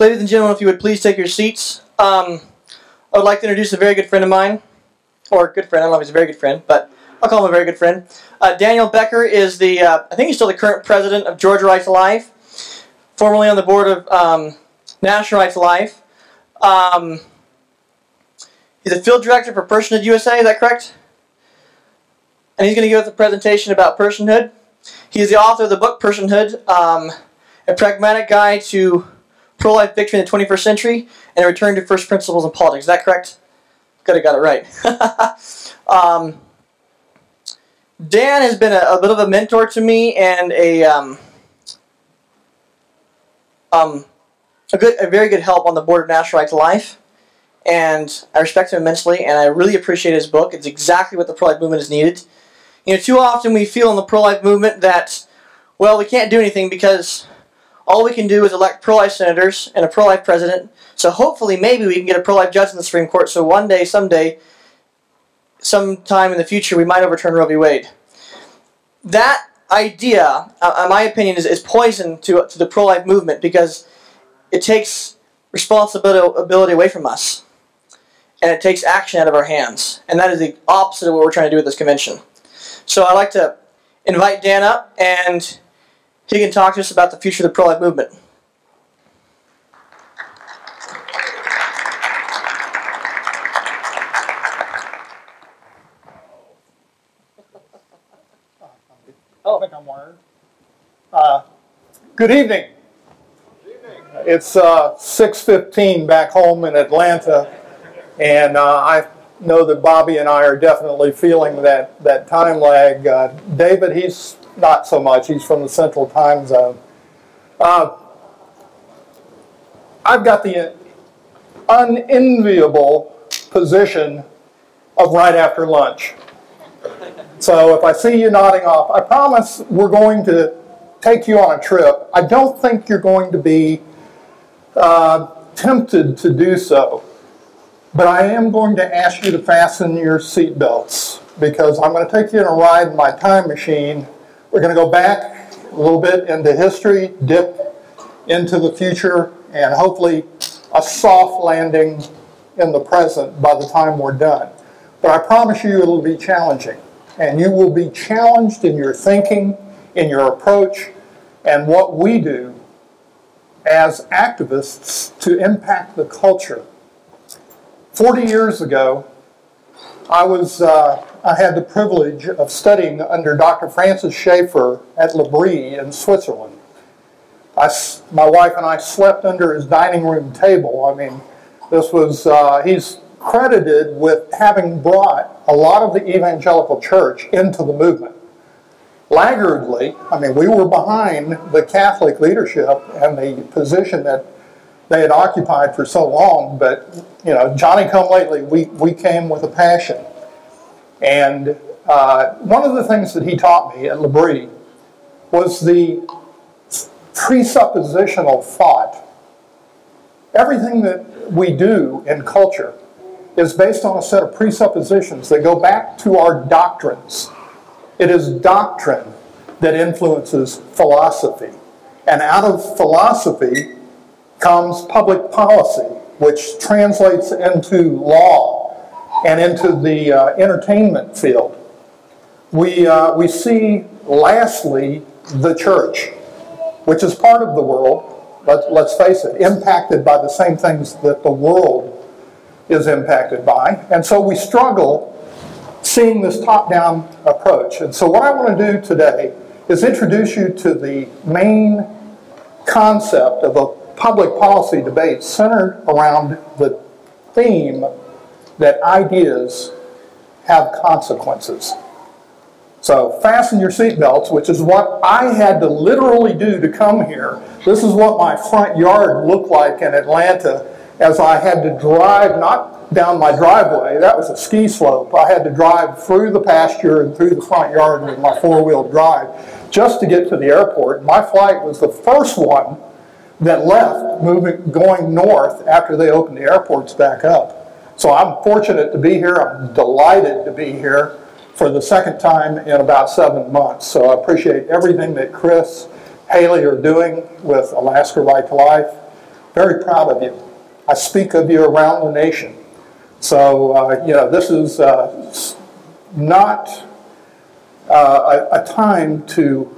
Ladies and gentlemen, if you would please take your seats. I would like to introduce a very good friend of mine, or good friend. I don't know if he's a very good friend, but I'll call him a very good friend. Daniel Becker is the, I think he's still the current president of Georgia Right to Life, formerly on the board of National Right to Life. He's a field director for Personhood USA, is that correct? And he's going to give us a presentation about personhood. He's the author of the book Personhood, A Pragmatic Guide to Pro-Life Victory in the 21st Century and a Return to First Principles in Politics. Is that correct? Good, I got it right. Dan has been a bit of a mentor to me and a very good help on the board of National Right to Life. And I respect him immensely, and I really appreciate his book. It's exactly what the pro-life movement is needed. You know, too often we feel in the pro-life movement that, well, we can't do anything because all we can do is elect pro-life senators and a pro-life president. So hopefully, maybe we can get a pro-life judge in the Supreme Court. So one day, someday, sometime in the future, we might overturn Roe v. Wade. That idea, in my opinion, is poison to the pro-life movement because it takes responsibility away from us. And it takes action out of our hands. And that is the opposite of what we're trying to do with this convention. So I'd like to invite Dan up, and he can talk to us about the future of the pro-life movement. I think I'm wired. Good evening. It's 6:15 back home in Atlanta, and I know that Bobby and I are definitely feeling that time lag. David, he's not so much. He's from the Central Time Zone. I've got the unenviable position of right after lunch. So if I see you nodding off, I promise we're going to take you on a trip. I don't think you're going to be tempted to do so. But I am going to ask you to fasten your seatbelts because I'm going to take you on a ride in my time machine. We're going to go back a little bit into history, dip into the future, and hopefully a soft landing in the present by the time we're done. But I promise you it'll be challenging. And you will be challenged in your thinking, in your approach, and what we do as activists to impact the culture. 40 years ago, I had the privilege of studying under Dr. Francis Schaeffer at L'Abri in Switzerland. My wife and I slept under his dining room table. I mean, this was, he's credited with having brought a lot of the evangelical church into the movement. Laggardly, I mean, we were behind the Catholic leadership and the position that they had occupied for so long, but, you know, Johnny come lately, we came with a passion. And one of the things that he taught me at L'Abri was the presuppositional thought. Everything that we do in culture is based on a set of presuppositions that go back to our doctrines. It is doctrine that influences philosophy. And out of philosophy comes public policy, which translates into law and into the entertainment field. We see, lastly, the church, which is part of the world, let's face it, impacted by the same things that the world is impacted by. And so we struggle seeing this top-down approach. And so what I want to do today is introduce you to the main concept of a public policy debate centered around the theme that ideas have consequences. So fasten your seatbelts, which is what I had to literally do to come here. This is what my front yard looked like in Atlanta as I had to drive, not down my driveway, that was a ski slope. I had to drive through the pasture and through the front yard with my four-wheel drive just to get to the airport. My flight was the first one that left, going north after they opened the airports back up. So I'm fortunate to be here. I'm delighted to be here for the second time in about 7 months. So I appreciate everything that Chris, Haley are doing with Alaska Right to Life. Very proud of you. I speak of you around the nation. So, this is not a time to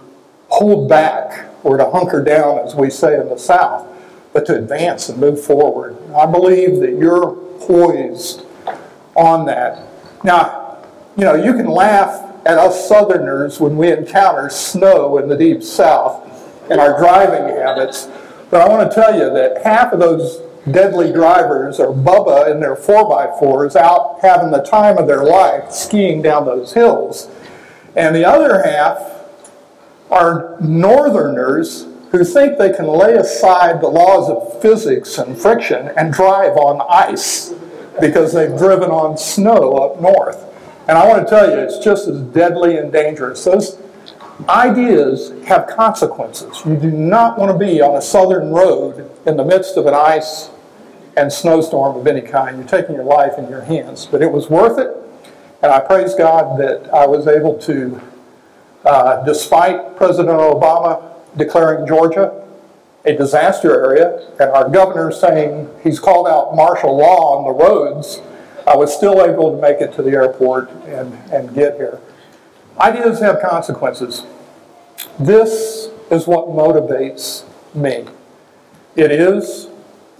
hold back or to hunker down, as we say in the South, but to advance and move forward. I believe that you're poised on that. Now, you can laugh at us Southerners when we encounter snow in the deep South and our driving habits, but I want to tell you that half of those deadly drivers are Bubba in their 4x4s out having the time of their life skiing down those hills. And the other half are Northerners who think they can lay aside the laws of physics and friction and drive on ice because they've driven on snow up north. And I want to tell you, it's just as deadly and dangerous. Those ideas have consequences. You do not want to be on a southern road in the midst of an ice and snowstorm of any kind. You're taking your life in your hands. But it was worth it, and I praise God that I was able to, despite President Obama declaring Georgia a disaster area, and our governor saying he's called out martial law on the roads, I was still able to make it to the airport and get here. Ideas have consequences. This is what motivates me. It is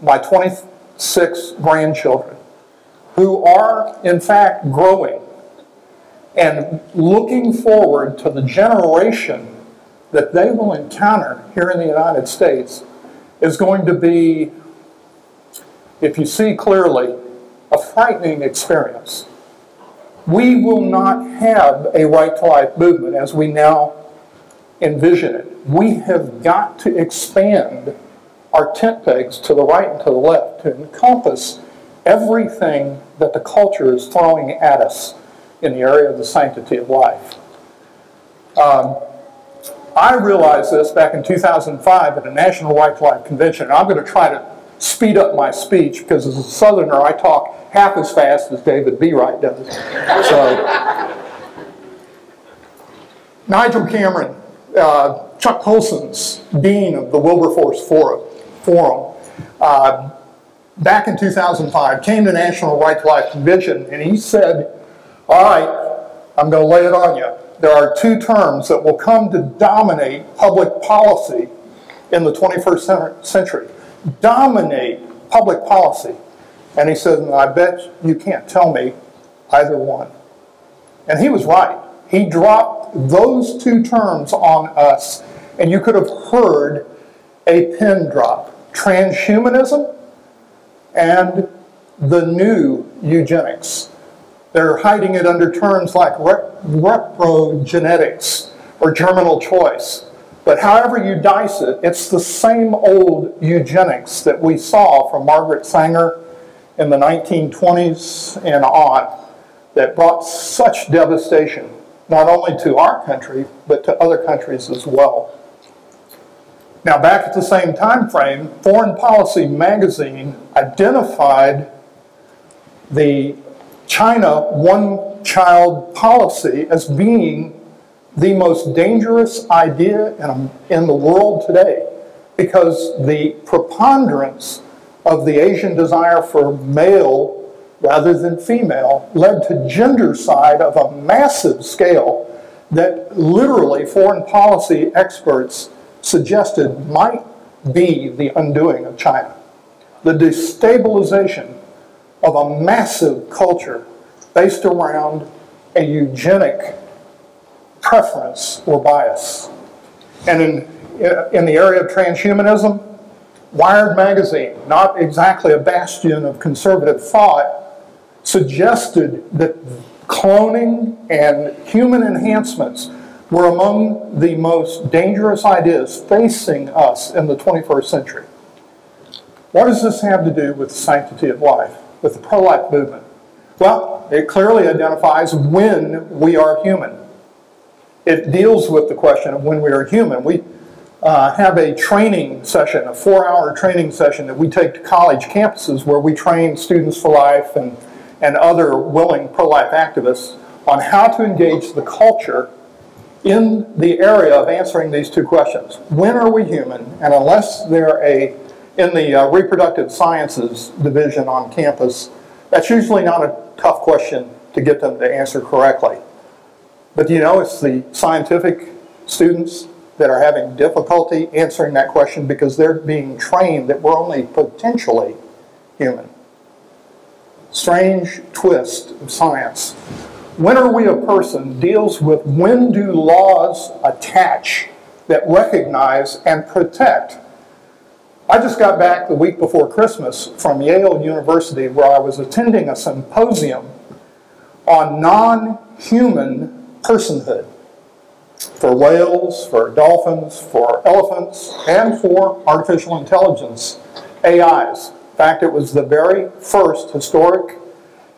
my 26 grandchildren who are, in fact, growing and looking forward to the generation that they will encounter here in the United States is going to be, if you see clearly, a frightening experience. We will not have a right to life movement as we now envision it. We have got to expand our tent pegs to the right and to the left to encompass everything that the culture is throwing at us in the area of the sanctity of life. I realized this back in 2005 at a National Right to Life convention. And I'm going to try to speed up my speech because as a Southerner I talk half as fast as David B. Wright does. So, Nigel Cameron, Chuck Colson's dean of the Wilberforce Forum, back in 2005 came to National Right to Life convention and he said, all right, I'm going to lay it on you. There are two terms that will come to dominate public policy in the 21st century. Dominate public policy. And he said, I bet you can't tell me either one. And he was right. He dropped those two terms on us, and you could have heard a pin drop. Transhumanism and the new eugenics. They're hiding it under terms like reprogenetics or germinal choice. But however you dice it, it's the same old eugenics that we saw from Margaret Sanger in the 1920s and on that brought such devastation, not only to our country, but to other countries as well. Now, back at the same time frame, Foreign Policy magazine identified the China one-child policy as being the most dangerous idea in the world today because the preponderance of the Asian desire for male rather than female led to gendercide of a massive scale that literally foreign policy experts suggested might be the undoing of China. The destabilization of a massive culture based around a eugenic preference or bias. And in the area of transhumanism, Wired magazine, not exactly a bastion of conservative thought, suggested that cloning and human enhancements were among the most dangerous ideas facing us in the 21st century. What does this have to do with the sanctity of life, with the pro-life movement? Well, it clearly identifies when we are human. It deals with the question of when we are human. We have a training session, a 4-hour training session that we take to college campuses where we train students for life and other willing pro-life activists on how to engage the culture in the area of answering these two questions. When are we human? And unless they're a in the reproductive sciences division on campus, that's usually not a tough question to get them to answer correctly. But you know, it's the scientific students that are having difficulty answering that question because they're being trained that we're only potentially human. Strange twist of science. When are we a person deals with when do laws attach that recognize and protect. I just got back the week before Christmas from Yale University where I was attending a symposium on non-human personhood for whales, for dolphins, for elephants, and for artificial intelligence, AIs. In fact, it was the very first historic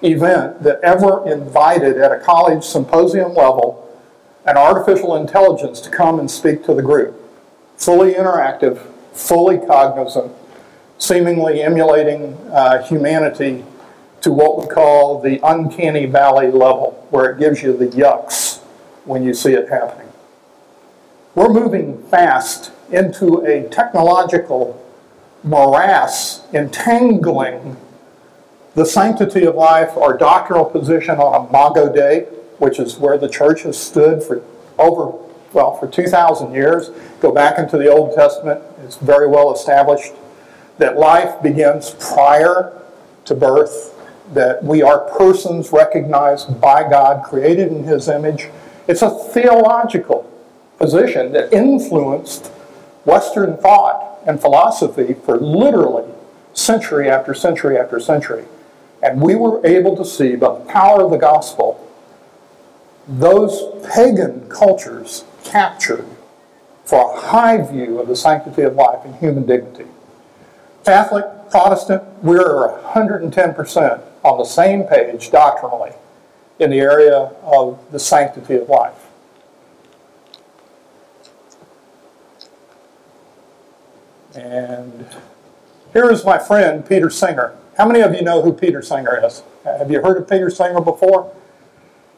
event that ever invited at a college symposium level an artificial intelligence to come and speak to the group. Fully interactive, fully cognizant, seemingly emulating humanity to what we call the uncanny valley level, where it gives you the yucks when you see it happening. We're moving fast into a technological morass entangling the sanctity of life, our doctrinal position on Imago Dei, which is where the church has stood for for 2,000 years. Go back into the Old Testament, it's very well established that life begins prior to birth, that we are persons recognized by God, created in His image. It's a theological position that influenced Western thought and philosophy for literally century after century after century. And we were able to see, by the power of the gospel, those pagan cultures captured for a high view of the sanctity of life and human dignity. Catholic, Protestant, we're 110% on the same page doctrinally in the area of the sanctity of life. And here is my friend, Peter Singer. How many of you know who Peter Singer is? Have you heard of Peter Singer before?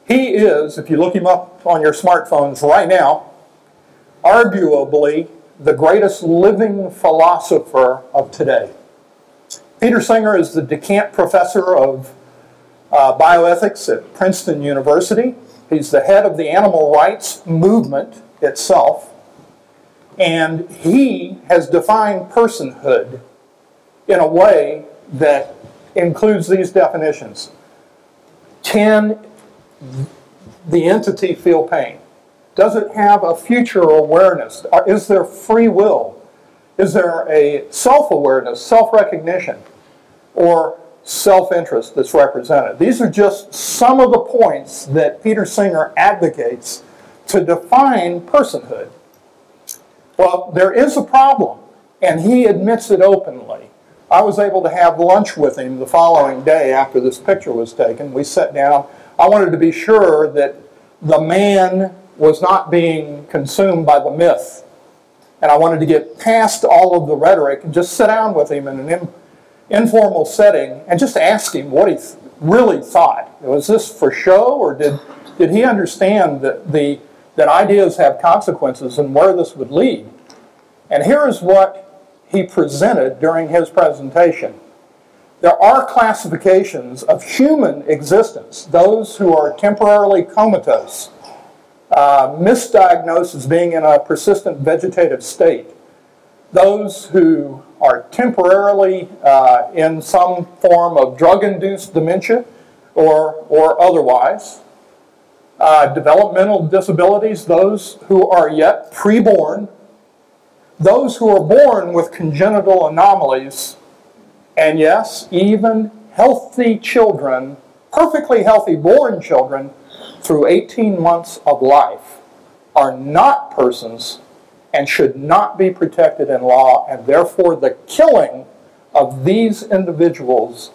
He is, if you look him up on your smartphones right now, arguably the greatest living philosopher of today. Peter Singer is the Decant Professor of Bioethics at Princeton University. He's the head of the animal rights movement itself. And he has defined personhood in a way that includes these definitions. Can the entity feel pain? Does it have a future awareness? Is there free will? Is there a self-awareness, self-recognition, or self-interest that's represented? These are just some of the points that Peter Singer advocates to define personhood. Well, there is a problem, and he admits it openly. I was able to have lunch with him the following day after this picture was taken. We sat down. I wanted to be sure that the man was not being consumed by the myth. And I wanted to get past all of the rhetoric and just sit down with him in an informal setting and just ask him what he really thought. Was this for show, or did he understand that ideas have consequences and where this would lead? And here is what he presented during his presentation. There are classifications of human existence, those who are temporarily comatose, misdiagnosed as being in a persistent vegetative state, those who are temporarily in some form of drug-induced dementia or otherwise, developmental disabilities, those who are yet preborn, those who are born with congenital anomalies, and yes, even healthy children, perfectly healthy born children, through 18 months of life are not persons and should not be protected in law, and therefore the killing of these individuals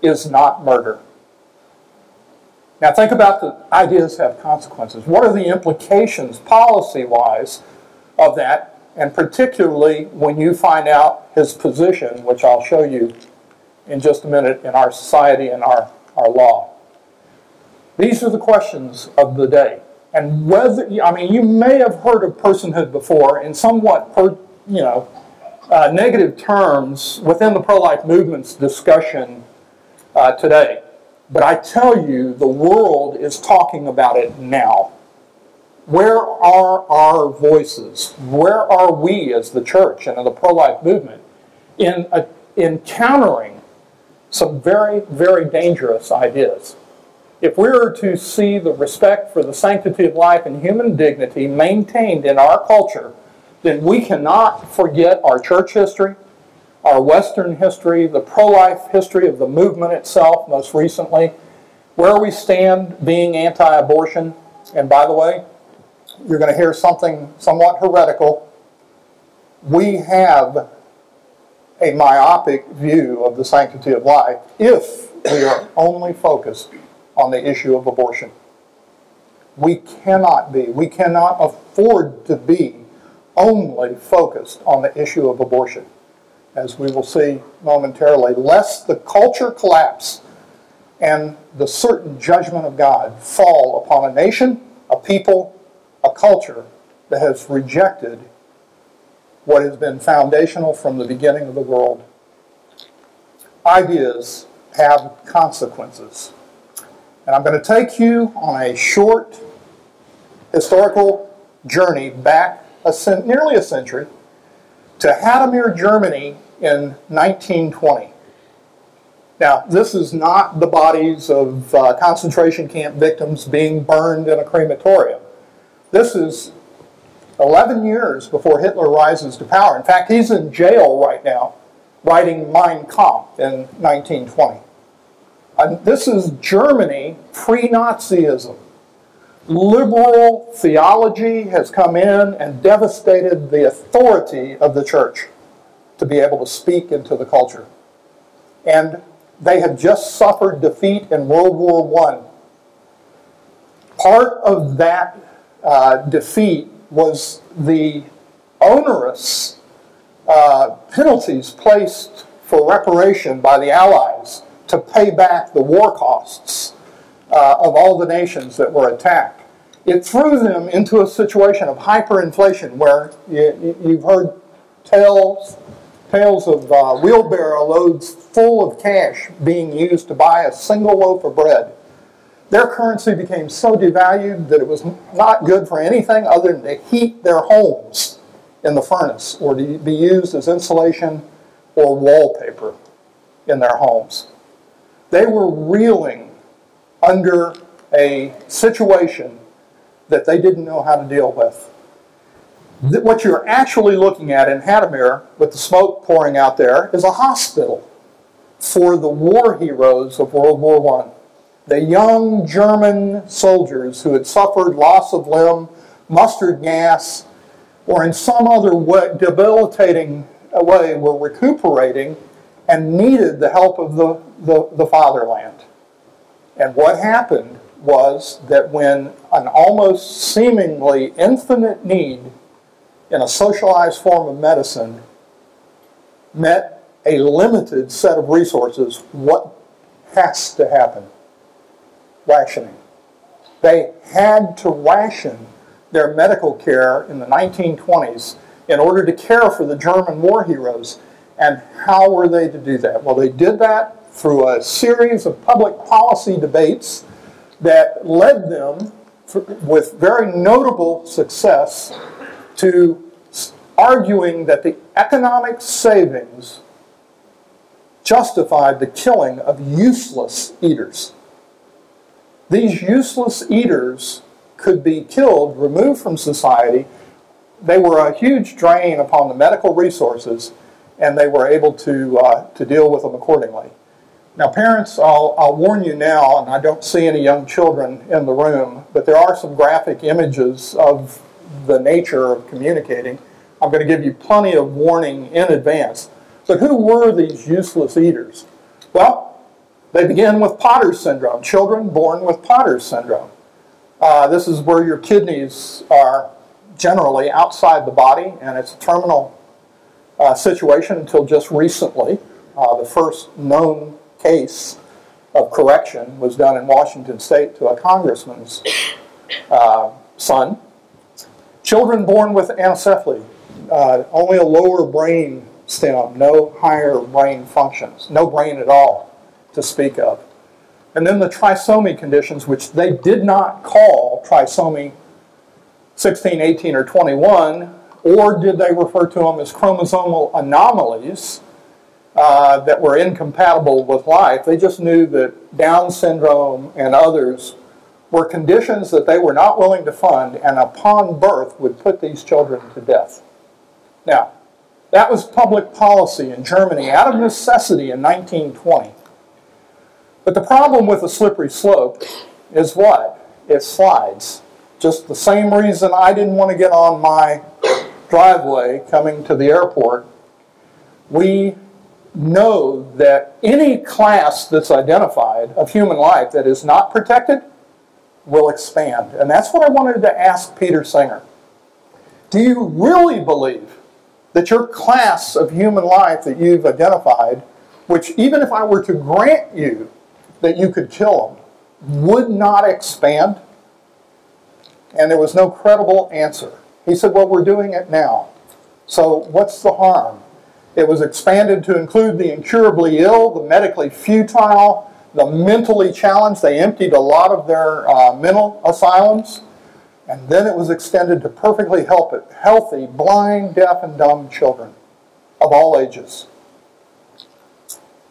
is not murder. Now think about the ideas have consequences. What are the implications policy-wise of that? And particularly when you find out his position, which I'll show you in just a minute, in our society and our law. These are the questions of the day. And whether, I mean, you may have heard of personhood before in somewhat, negative terms within the pro-life movement's discussion today. But I tell you, the world is talking about it now. Where are our voices? Where are we as the church and in the pro-life movement in countering some very, very dangerous ideas? If we're to see the respect for the sanctity of life and human dignity maintained in our culture, then we cannot forget our church history, our Western history, the pro-life history of the movement itself, most recently, where we stand being anti-abortion. And by the way, you're going to hear something somewhat heretical. We have a myopic view of the sanctity of life if we are only focused on the issue of abortion. We cannot afford to be only focused on the issue of abortion, as we will see momentarily, lest the culture collapse and the certain judgment of God fall upon a nation, a people, a culture that has rejected what has been foundational from the beginning of the world. Ideas have consequences. And I'm going to take you on a short historical journey back nearly a century to Hadamir, Germany in 1920. Now, this is not the bodies of concentration camp victims being burned in a crematorium. This is 11 years before Hitler rises to power. In fact, he's in jail right now writing Mein Kampf in 1920. This is Germany pre-Nazism. Liberal theology has come in and devastated the authority of the church to be able to speak into the culture. And they had just suffered defeat in World War I. Part of that defeat was the onerous penalties placed for reparation by the Allies to pay back the war costs of all the nations that were attacked. It threw them into a situation of hyperinflation where you've heard tales of wheelbarrow loads full of cash being used to buy a single loaf of bread. Their currency became so devalued that it was not good for anything other than to heat their homes in the furnace or to be used as insulation or wallpaper in their homes. They were reeling under a situation that they didn't know how to deal with. What you're actually looking at in Hadamir, with the smoke pouring out there, is a hospital for the war heroes of World War I. The young German soldiers who had suffered loss of limb, mustard gas, or in some other way, debilitating way were recuperating and needed the help of the fatherland. And what happened was that when an almost seemingly infinite need in a socialized form of medicine met a limited set of resources, what has to happen? Rationing. They had to ration their medical care in the 1920s in order to care for the German war heroes. And how were they to do that? Well, they did that through a series of public policy debates that led them, with very notable success, to arguing that the economic savings justified the killing of useless eaters. These useless eaters could be killed, removed from society. They were a huge drain upon the medical resources, and they were able to deal with them accordingly. Now, parents, I'll warn you now, and I don't see any young children in the room, but there are some graphic images of the nature of communicating. I'm going to give you plenty of warning in advance. But who were these useless eaters? Well, they begin with Potter's syndrome, children born with Potter's syndrome. This is where your kidneys are generally outside the body, and it's a terminal situation until just recently. The first known case of correction was done in Washington State to a congressman's son. Children born with anencephaly, only a lower brain STEM, no higher brain functions, no brain at all to speak of. And then the trisomy conditions, which they did not call trisomy 16, 18, or 21, or did they refer to them as chromosomal anomalies that were incompatible with life? They just knew that Down syndrome and others were conditions that they were not willing to fund, and upon birth would put these children to death. Now, that was public policy in Germany out of necessity in 1920. But the problem with a slippery slope is what? It slides. Just the same reason I didn't want to get on my driveway coming to the airport. We know that any class that's identified of human life that is not protected will expand. And that's what I wanted to ask Peter Singer. Do you really believe that your class of human life that you've identified, which even if I were to grant you that you could kill them, would not expand? And there was no credible answer. He said, well, we're doing it now. So what's the harm? It was expanded to include the incurably ill, the medically futile, the mentally challenged. They emptied a lot of their mental asylums. And then it was extended to perfectly healthy, blind, deaf, and dumb children of all ages.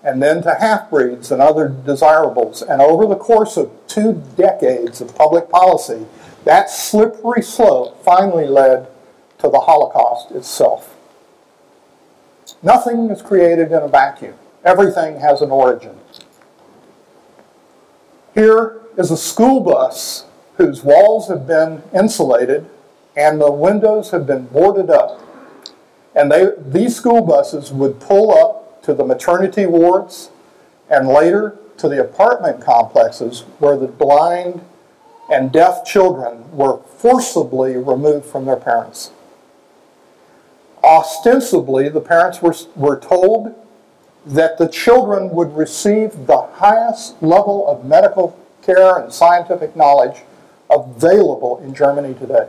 And then to half-breeds and other desirables. And over the course of 2 decades of public policy, that slippery slope finally led to the Holocaust itself. Nothing is created in a vacuum. Everything has an origin. Here is a school bus whose walls have been insulated and the windows have been boarded up. And these school buses would pull up to the maternity wards and later to the apartment complexes where the blind and deaf children were forcibly removed from their parents. Ostensibly, the parents were told that the children would receive the highest level of medical care and scientific knowledge available in Germany today.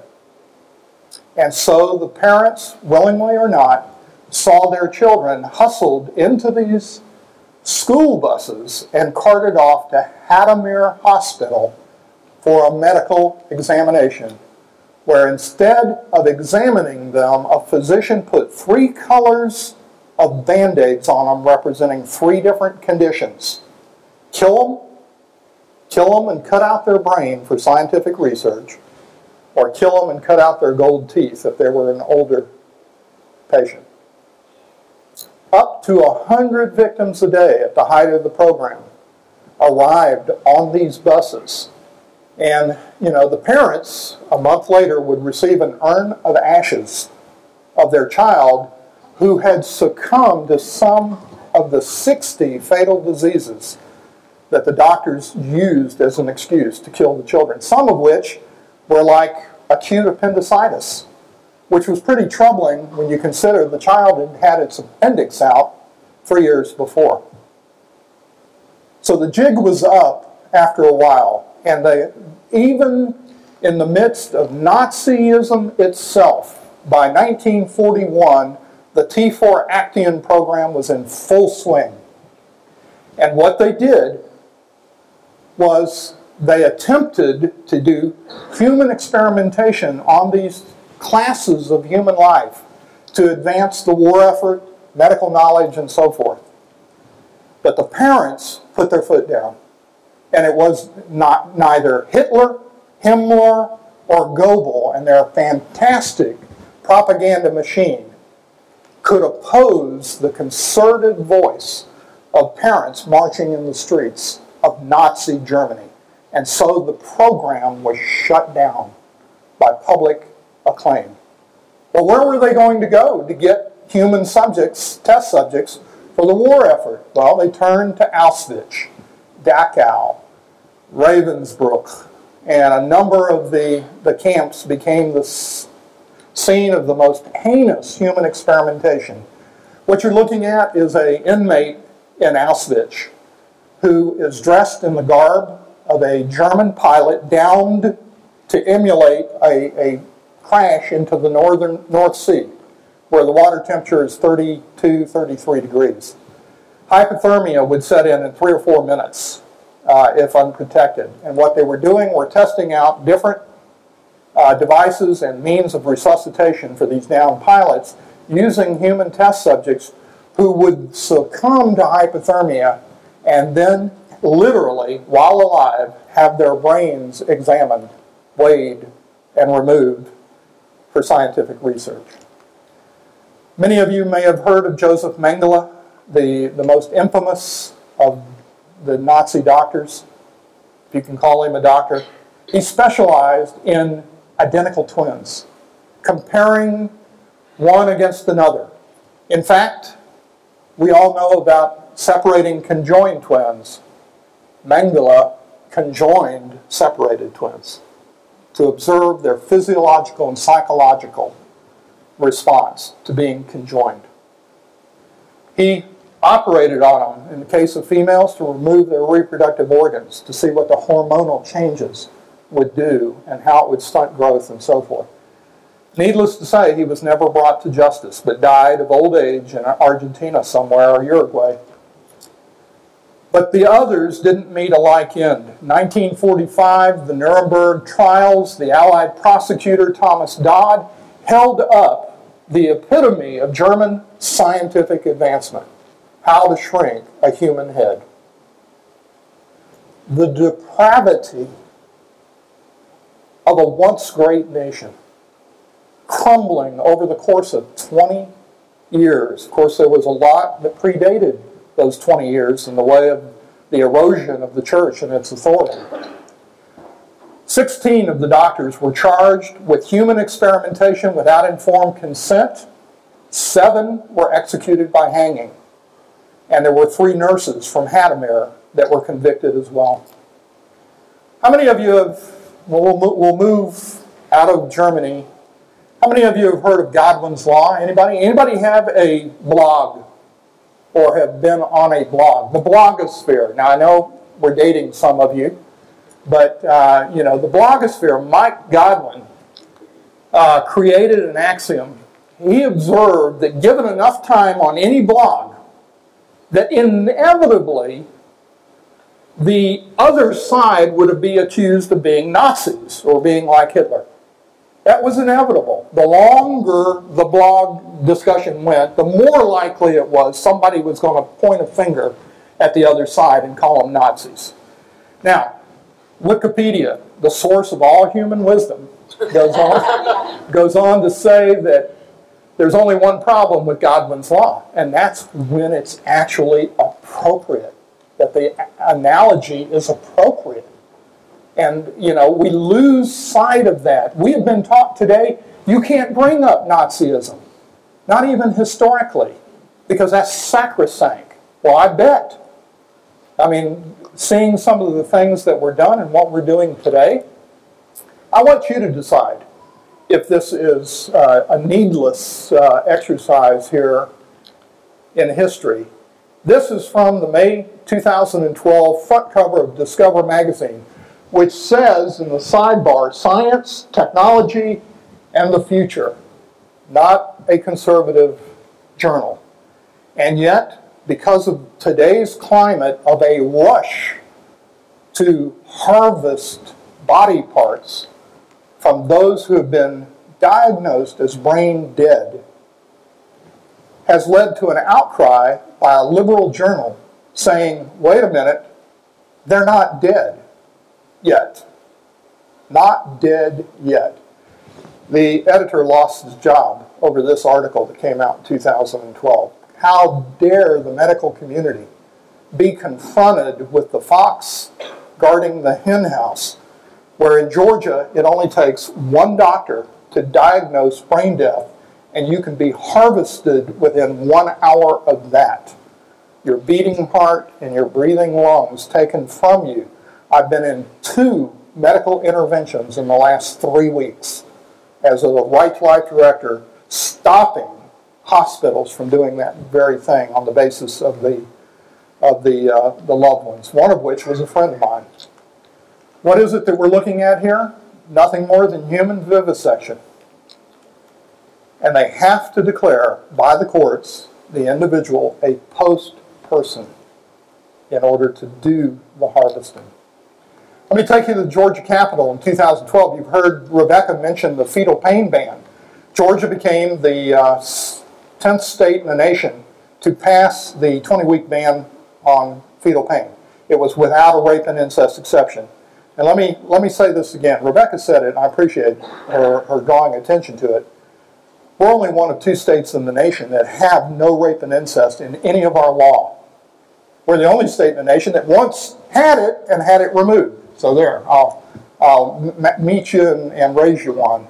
And so the parents, willingly or not, saw their children hustled into these school buses and carted off to Hadamir Hospital for a medical examination, where instead of examining them, a physician put 3 colors of Band-Aids on them representing 3 different conditions. Kill them and cut out their brain for scientific research, or kill them and cut out their gold teeth if they were an older patient. Up to 100 victims a day at the height of the program arrived on these buses. And, you know, the parents, a month later, would receive an urn of ashes of their child who had succumbed to some of the 60 fatal diseases that the doctors used as an excuse to kill the children, some of which were like acute appendicitis, which was pretty troubling when you consider the child had had its appendix out 3 years before. So the jig was up after a while, and even in the midst of Nazism itself, by 1941, the T4 Actian program was in full swing. And what they did was they attempted to do human experimentation on these classes of human life to advance the war effort, medical knowledge, and so forth. But the parents put their foot down. And it was neither Hitler, Himmler, or Goebbels and their fantastic propaganda machine could oppose the concerted voice of parents marching in the streets of Nazi Germany. And so the program was shut down by public acclaim. Well, where were they going to go to get human subjects, test subjects, for the war effort? Well, they turned to Auschwitz, Dachau, Ravensbrück, and a number of the camps became the scene of the most heinous human experimentation. What you're looking at is an inmate in Auschwitz who is dressed in the garb of a German pilot downed to emulate a crash into the North Sea. where the water temperature is 32, 33 degrees. Hypothermia would set in 3 or 4 minutes if unprotected. And what they were doing were testing out different devices and means of resuscitation for these downed pilots using human test subjects who would succumb to hypothermia and then literally, while alive, have their brains examined, weighed, and removed for scientific research. Many of you may have heard of Joseph Mengele, the most infamous of the Nazi doctors, if you can call him a doctor. He specialized in identical twins, comparing one against another. In fact, we all know about separating conjoined twins. Mengele conjoined separated twins to observe their physiological and psychological response to being conjoined. He operated on them, in the case of females, to remove their reproductive organs to see what the hormonal changes would do and how it would stunt growth and so forth. Needless to say, he was never brought to justice, but died of old age in Argentina somewhere, or Uruguay. But the others didn't meet a like end. 1945, the Nuremberg trials, the Allied prosecutor Thomas Dodd held up the epitome of German scientific advancement: how to shrink a human head. The depravity of a once great nation crumbling over the course of 20 years. Of course, there was a lot that predated those 20 years in the way of the erosion of the church and its authority. 16 of the doctors were charged with human experimentation without informed consent. 7 were executed by hanging. And there were 3 nurses from Hadamir that were convicted as well. How many of you have, we'll move out of Germany. How many of you have heard of Godwin's Law? Anybody? Anybody have a blog or have been on a blog? The blogosphere. Now, I know we're dating some of you, but, you know, the blogosphere, Mike Godwin created an axiom. He observed that given enough time on any blog, that inevitably the other side would be accused of being Nazis or being like Hitler. That was inevitable. The longer the blog discussion went, the more likely it was somebody was going to point a finger at the other side and call them Nazis. Now, Wikipedia, the source of all human wisdom, goes on to say that there's only one problem with Godwin's Law, and that's when it's actually appropriate, that the analogy is appropriate. And, you know, we lose sight of that. We have been taught today, you can't bring up Nazism, not even historically, because that's sacrosanct. Well, I bet. I mean, seeing some of the things that were done and what we're doing today, I want you to decide if this is a needless exercise here in history. This is from the May 2012 front cover of Discover magazine, which says in the sidebar, science, technology, and the future. Not a conservative journal. And yet, because of today's climate of a rush to harvest body parts from those who have been diagnosed as brain dead, has led to an outcry by a liberal journal saying, wait a minute, they're not dead yet. Not dead yet. The editor lost his job over this article that came out in 2012. How dare the medical community be confronted with the fox guarding the hen house, where in Georgia it only takes one doctor to diagnose brain death and you can be harvested within 1 hour of that. Your beating heart and your breathing lungs taken from you. I've been in 2 medical interventions in the last 3 weeks as a Right to Life director, stopping hospitals from doing that very thing on the basis of the loved ones, one of which was a friend of mine. What is it that we're looking at here? Nothing more than human vivisection. And they have to declare by the courts the individual a post person in order to do the harvesting. Let me take you to the Georgia Capitol in 2012. You've heard Rebecca mention the fetal pain ban. Georgia became the 10th state in the nation to pass the 20-week ban on fetal pain. It was without a rape and incest exception. And let me say this again. Rebecca said it, and I appreciate her drawing attention to it. We're only one of 2 states in the nation that have no rape and incest in any of our law. We're the only state in the nation that once had it and had it removed. So there, I'll meet you and raise you one.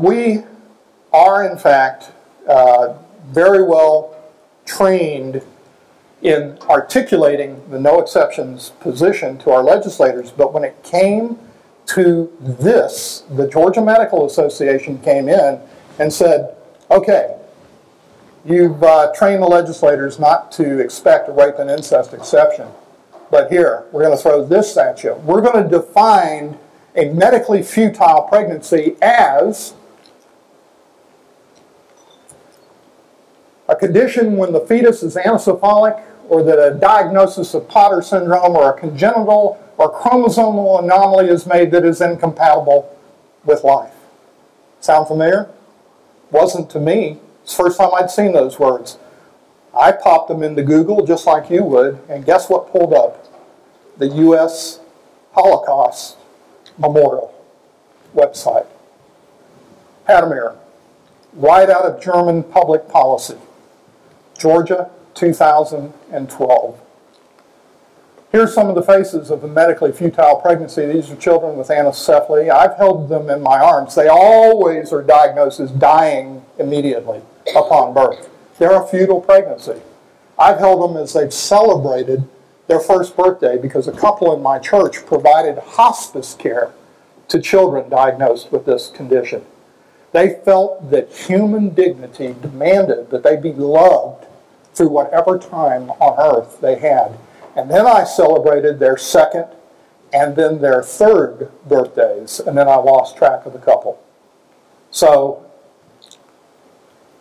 We are, in fact, very well trained in articulating the no exceptions position to our legislators, but when it came to this, the Georgia Medical Association came in and said, okay, you've trained the legislators not to expect a rape and incest exception, but here, we're going to throw this at you. We're going to define a medically futile pregnancy as a condition when the fetus is anencephalic, or that a diagnosis of Potter syndrome or a congenital or chromosomal anomaly is made that is incompatible with life. Sound familiar? Wasn't to me. It's the first time I'd seen those words. I popped them into Google just like you would, and guess what pulled up? The U.S. Holocaust Memorial website. Hadamir, right out of German public policy. Georgia, 2012. Here's some of the faces of a medically futile pregnancy. These are children with anencephaly. I've held them in my arms. They always are diagnosed as dying immediately upon birth. They're a futile pregnancy. I've held them as they've celebrated their first birthday because a couple in my church provided hospice care to children diagnosed with this condition. They felt that human dignity demanded that they be loved through whatever time on earth they had. And then I celebrated their second and then their third birthdays, and then I lost track of the couple. So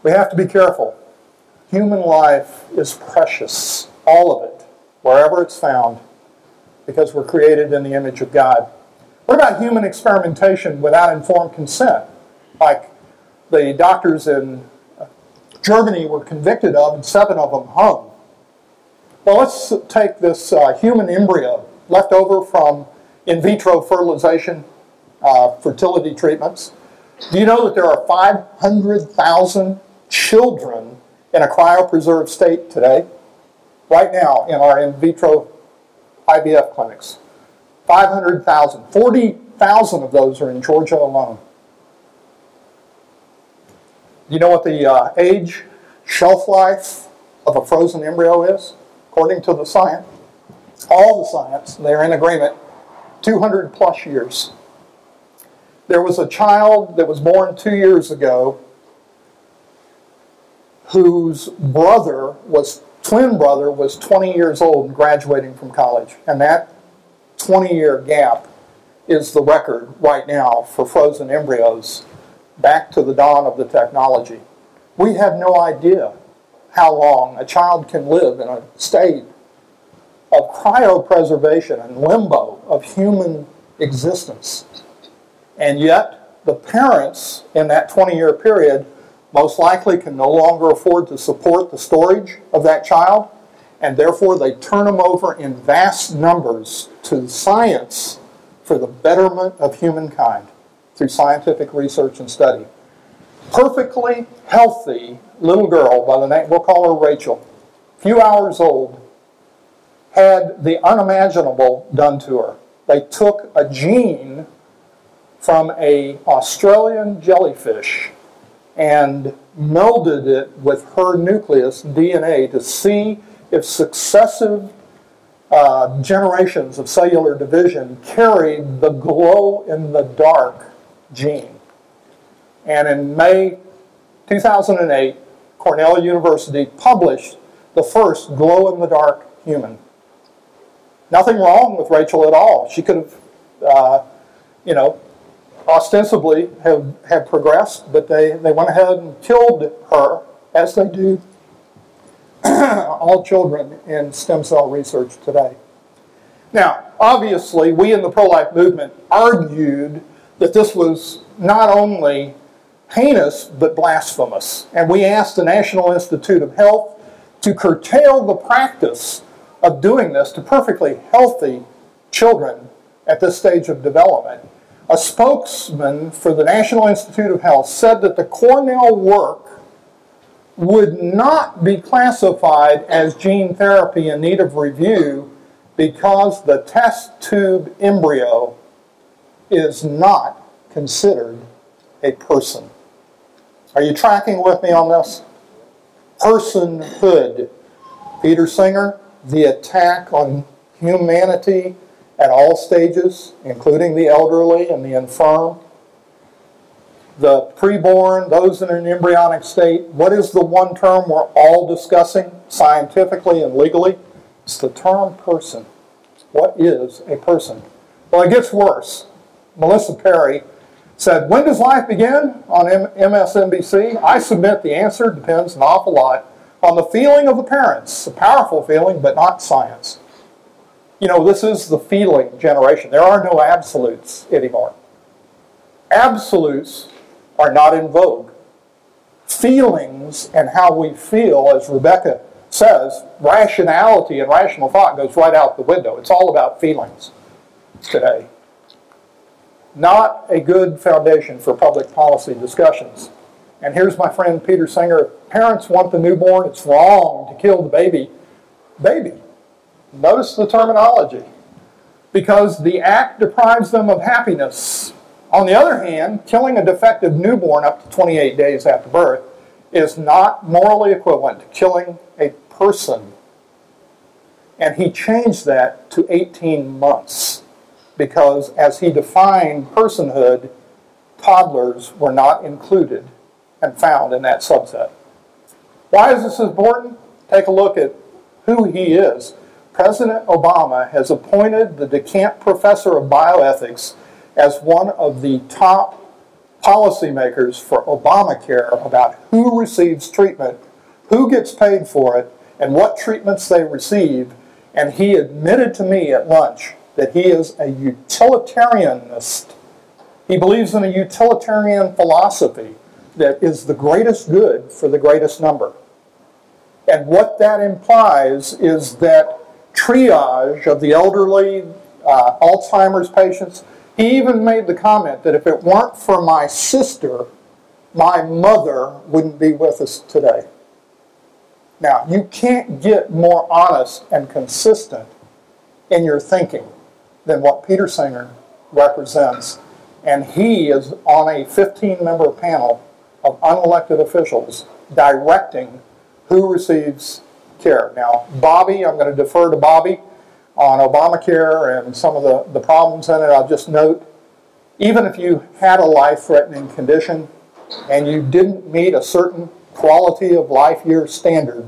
we have to be careful. Human life is precious, all of it, wherever it's found, because we're created in the image of God. What about human experimentation without informed consent, like the doctors in Germany were convicted of and 7 of them hung? Well, let's take this human embryo left over from in vitro fertilization, fertility treatments. Do you know that there are 500,000 children in a cryopreserved state today? Right now in our in vitro IVF clinics. 500,000. 40,000 of those are in Georgia alone. Do you know what the age, shelf life of a frozen embryo is? According to the science, all the science, they're in agreement, 200 plus years. There was a child that was born 2 years ago whose twin brother was 20 years old and graduating from college. And that 20-year gap is the record right now for frozen embryos back to the dawn of the technology. We have no idea how long a child can live in a state of cryopreservation and limbo of human existence. And yet, the parents in that 20-year period most likely can no longer afford to support the storage of that child, and therefore they turn them over in vast numbers to science for the betterment of humankind through scientific research and study. Perfectly healthy little girl by the name, we'll call her Rachel, a few hours old, had the unimaginable done to her. They took a gene from an Australian jellyfish and melded it with her nucleus, DNA, to see if successive generations of cellular division carried the glow-in-the-dark gene. And in May 2008, Cornell University published the first glow-in-the-dark human. Nothing wrong with Rachel at all. She could have, ostensibly have progressed, but they went ahead and killed her, as they do all children in stem cell research today. Now, obviously, we in the pro-life movement argued that this was not only heinous, but blasphemous. And we asked the National Institute of Health to curtail the practice of doing this to perfectly healthy children at this stage of development. A spokesman for the National Institute of Health said that the Cornell work would not be classified as gene therapy in need of review because the test tube embryo is not considered a person. Are you tracking with me on this? Personhood. Peter Singer, the attack on humanity at all stages, including the elderly and the infirm, the preborn, those in an embryonic state. What is the one term we're all discussing scientifically and legally? It's the term person. What is a person? Well, it gets worse. Melissa Perry said, when does life begin on MSNBC? I submit the answer depends an awful lot on the feeling of the parents. A powerful feeling, but not science. You know, this is the feeling generation. There are no absolutes anymore. Absolutes are not in vogue. Feelings and how we feel, as Rebecca says, rationality and rational thought goes right out the window. It's all about feelings today. Not a good foundation for public policy discussions. And here's my friend Peter Singer. If parents want the newborn, it's wrong to kill the baby. Baby. Notice the terminology. Because the act deprives them of happiness. On the other hand, killing a defective newborn up to 28 days after birth is not morally equivalent to killing a person. And he changed that to 18 months. Because as he defined personhood, toddlers were not included and found in that subset. Why is this important? Take a look at who he is. President Obama has appointed the DeCamp Professor of Bioethics as one of the top policymakers for Obamacare about who receives treatment, who gets paid for it, and what treatments they receive. And he admitted to me at lunch that he is a utilitarianist. He believes in a utilitarian philosophy that is the greatest good for the greatest number. And what that implies is that triage of the elderly, Alzheimer's patients. He even made the comment that if it weren't for my sister, my mother wouldn't be with us today. Now, you can't get more honest and consistent in your thinking than what Peter Singer represents. And he is on a 15-member panel of unelected officials directing who receives care. Now, Bobby, I'm going to defer to Bobby on Obamacare and some of the problems in it. I'll just note, even if you had a life-threatening condition and you didn't meet a certain quality of life year standard,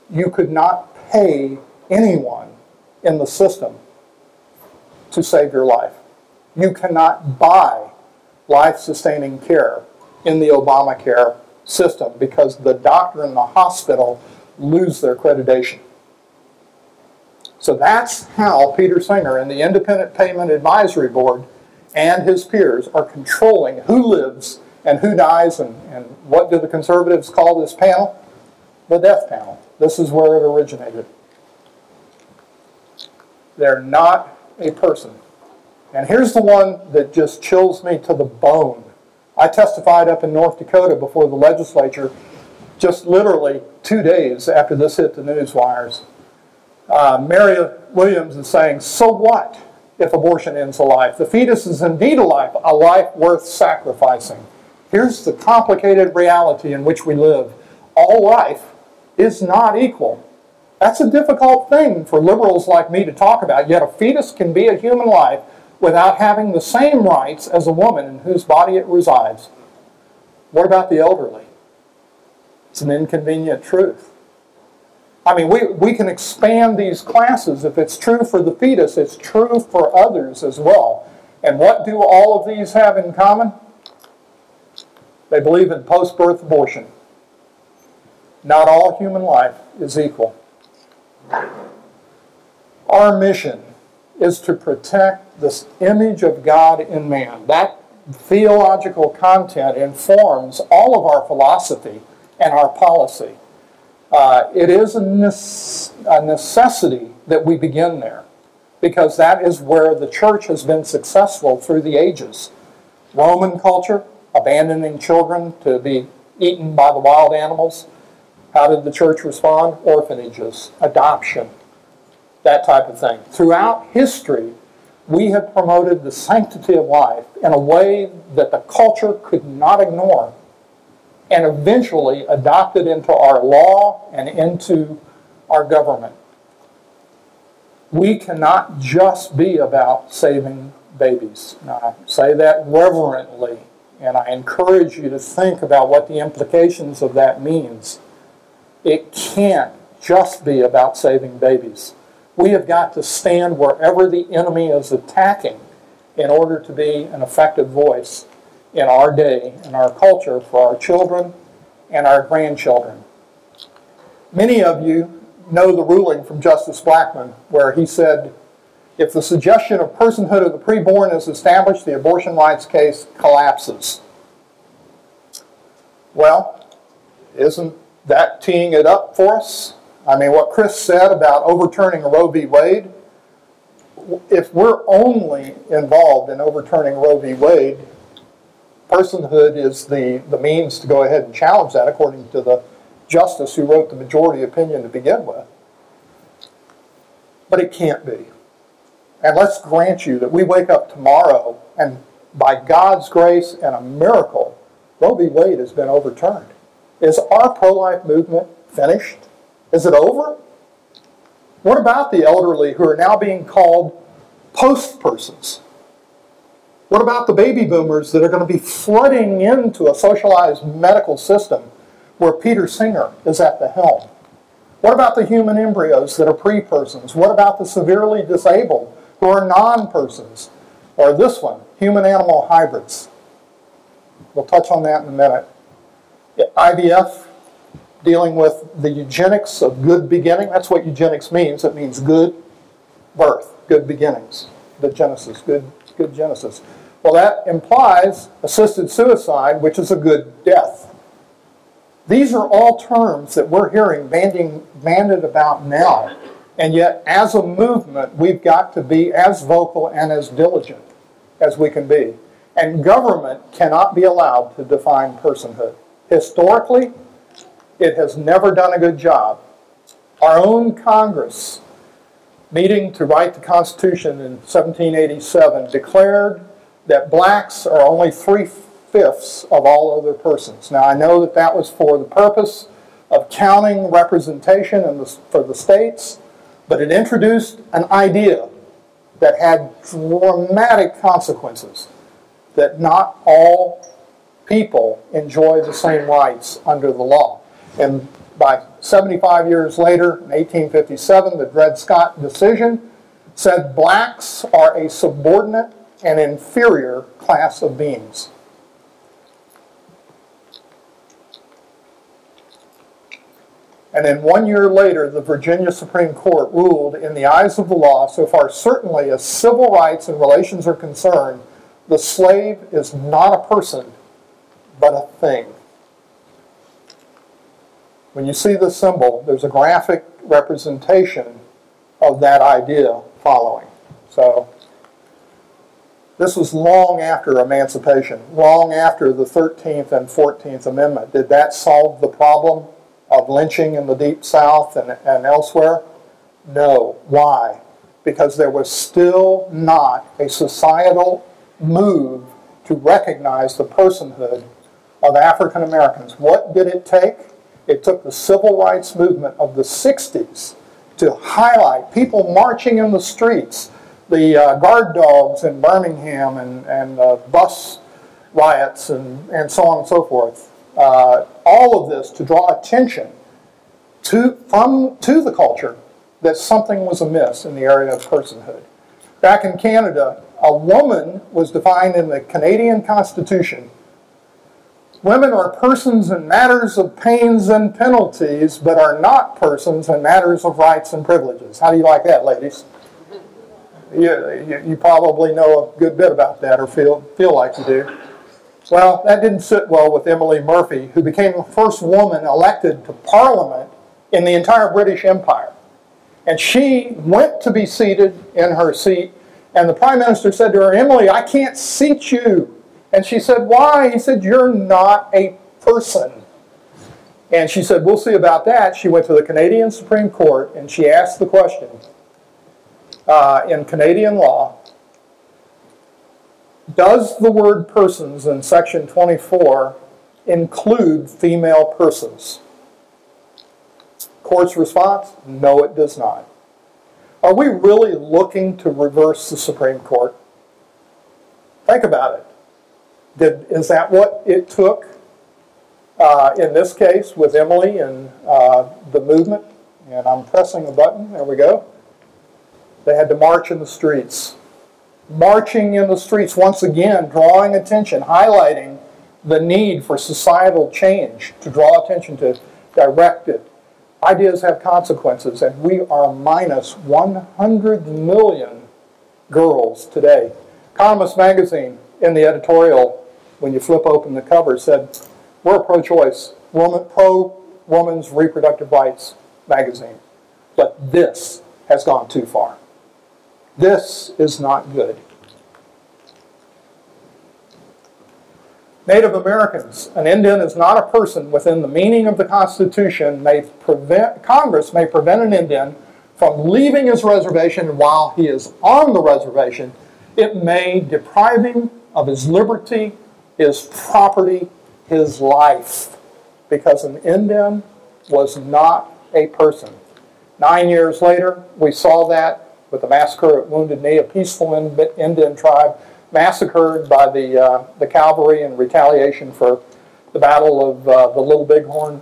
you could not pay anyone in the system to save your life. You cannot buy life-sustaining care in the Obamacare system because the doctor and the hospital lose their accreditation. So that's how Peter Singer and the Independent Payment Advisory Board and his peers are controlling who lives and who dies, and what do the conservatives call this panel? The death panel. This is where it originated. They're not a person. And here's the one that just chills me to the bone. I testified up in North Dakota before the legislature just literally 2 days after this hit the news wires. Mary Williams is saying, so what if abortion ends a life? The fetus is indeed a life worth sacrificing. Here's the complicated reality in which we live. All life is not equal. That's a difficult thing for liberals like me to talk about, yet a fetus can be a human life without having the same rights as a woman in whose body it resides. What about the elderly? It's an inconvenient truth. I mean, we can expand these classes. If it's true for the fetus, it's true for others as well. And what do all of these have in common? They believe in post-birth abortion. Not all human life is equal. Our mission is to protect this image of God in man. That theological content informs all of our philosophy and our policy. It is a necessity that we begin there, because that is where the church has been successful through the ages. Roman culture, abandoning children to be eaten by the wild animals. How did the church respond? Orphanages, adoption, that type of thing. Throughout history, we have promoted the sanctity of life in a way that the culture could not ignore, and eventually adopted into our law and into our government. We cannot just be about saving babies. Now, I say that reverently, and I encourage you to think about what the implications of that means. It can't just be about saving babies. We have got to stand wherever the enemy is attacking in order to be an effective voice in our day, in our culture, for our children and our grandchildren. Many of you know the ruling from Justice Blackmun, where he said, if the suggestion of personhood of the preborn is established, the abortion rights case collapses. Well, isn't that teeing it up for us? I mean, what Chris said about overturning Roe v. Wade, if we're only involved in overturning Roe v. Wade, personhood is the means to go ahead and challenge that, according to the justice who wrote the majority opinion to begin with. But it can't be. And let's grant you that we wake up tomorrow and by God's grace and a miracle, Roe v. Wade has been overturned. Is our pro-life movement finished? Is it over? What about the elderly who are now being called post-persons? What about the baby boomers that are going to be flooding into a socialized medical system where Peter Singer is at the helm? What about the human embryos that are pre-persons? What about the severely disabled who are non-persons? Or this one, human-animal hybrids. We'll touch on that in a minute. IVF, dealing with the eugenics of good beginning. That's what eugenics means. It means good birth, good beginnings, the Genesis, good Genesis. Well, that implies assisted suicide, which is a good death. These are all terms that we're hearing bandied about now. And yet, as a movement, we've got to be as vocal and as diligent as we can be. And government cannot be allowed to define personhood. Historically, it has never done a good job. Our own Congress, meeting to write the Constitution in 1787, declared that blacks are only 3/5 of all other persons. Now, I know that that was for the purpose of counting representation for the states, but it introduced an idea that had dramatic consequences, that not all people enjoy the same rights under the law. And by 75 years later, in 1857, the Dred Scott decision said blacks are a subordinate and inferior class of beings. And then 1 year later, the Virginia Supreme Court ruled, in the eyes of the law, so far certainly as civil rights and relations are concerned, the slave is not a person, but a thing. When you see the symbol, there's a graphic representation of that idea following. So this was long after emancipation, long after the 13th and 14th Amendment. Did that solve the problem of lynching in the Deep South and elsewhere? No. Why? Because there was still not a societal move to recognize the personhood of African Americans. What did it take? It took the civil rights movement of the 60s to highlight people marching in the streets, the guard dogs in Birmingham and bus riots and so on and so forth. All of this to draw attention to the culture that something was amiss in the area of personhood. Back in Canada, a woman was defined in the Canadian Constitution. Women are persons in matters of pains and penalties, but are not persons in matters of rights and privileges. How do you like that, ladies? You probably know a good bit about that, or feel like you do. Well, that didn't sit well with Emily Murphy, who became the first woman elected to Parliament in the entire British Empire. And she went to be seated in her seat, and the Prime Minister said to her, "Emily, I can't seat you." And she said, "Why?" He said, "You're not a person." And she said, "We'll see about that." She went to the Canadian Supreme Court, and she asked the question, in Canadian law, does the word persons in Section 24 include female persons? Court's response, no, it does not. Are we really looking to reverse the Supreme Court? Think about it. Is that what it took in this case with Emily and the movement? And I'm pressing a button. There we go. They had to march in the streets. Marching in the streets, once again, drawing attention, highlighting the need for societal change, to draw attention to, direct it. Ideas have consequences, and we are minus 100 million girls today. Economist magazine, in the editorial, when you flip open the cover, said, we're a pro-choice, pro-woman's reproductive rights magazine. But this has gone too far. This is not good. Native Americans, an Indian is not a person within the meaning of the Constitution. Congress may prevent an Indian from leaving his reservation while he is on the reservation. It may deprive him of his liberty, his property, his life, because an Indian was not a person. 9 years later, we saw that with the massacre at Wounded Knee, a peaceful Indian tribe massacred by the cavalry in retaliation for the Battle of the Little Bighorn.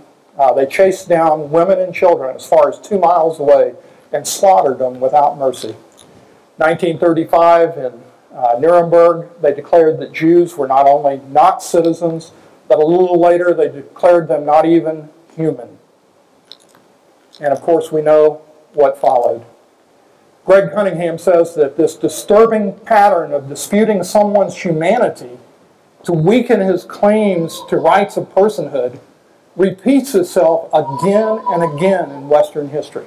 They chased down women and children as far as 2 miles away and slaughtered them without mercy. 1935 in Nuremberg, they declared that Jews were not only not citizens, but a little later they declared them not even human. And of course we know what followed. Greg Cunningham says that this disturbing pattern of disputing someone's humanity to weaken his claims to rights of personhood repeats itself again and again in Western history.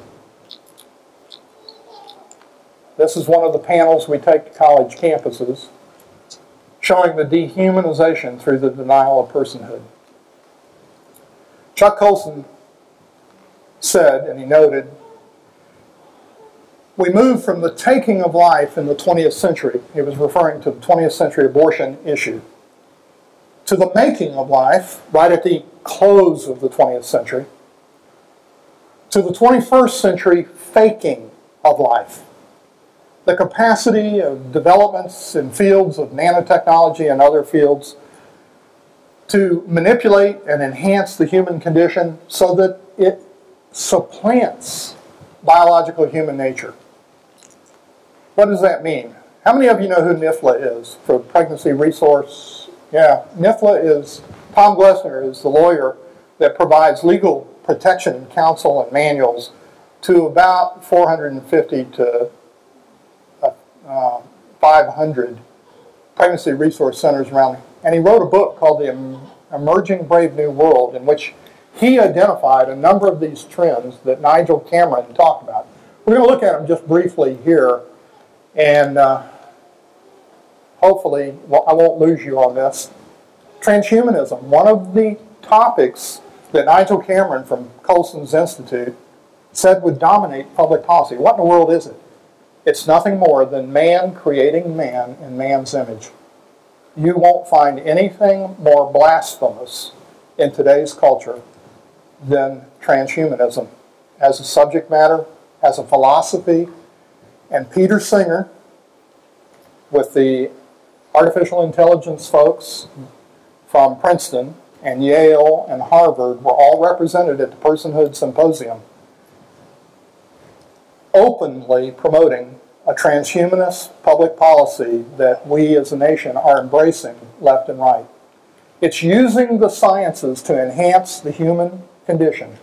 This is one of the panels we take to college campuses, showing the dehumanization through the denial of personhood. Chuck Colson said, and he noted, we moved from the taking of life in the 20th century, he was referring to the 20th century abortion issue, to the making of life right at the close of the 20th century, to the 21st century faking of life. The capacity of developments in fields of nanotechnology and other fields to manipulate and enhance the human condition so that it supplants biological human nature. What does that mean? How many of you know who NIFLA is for Pregnancy Resource? Yeah, NIFLA is, Tom Glessner is the lawyer that provides legal protection and counsel and manuals to about 450 to 500 pregnancy resource centers around. And he wrote a book called The Emerging Brave New World, in which he identified a number of these trends that Nigel Cameron talked about. We're going to look at them just briefly here, and hopefully I won't lose you on this. Transhumanism, one of the topics that Nigel Cameron from Colson's Institute said would dominate public policy. What in the world is it? It's nothing more than man creating man in man's image. You won't find anything more blasphemous in today's culture than transhumanism as a subject matter, as a philosophy. And Peter Singer, with the artificial intelligence folks from Princeton and Yale and Harvard, were all represented at the Personhood Symposium, openly promoting a transhumanist public policy that we as a nation are embracing left and right. It's using the sciences to enhance the human condition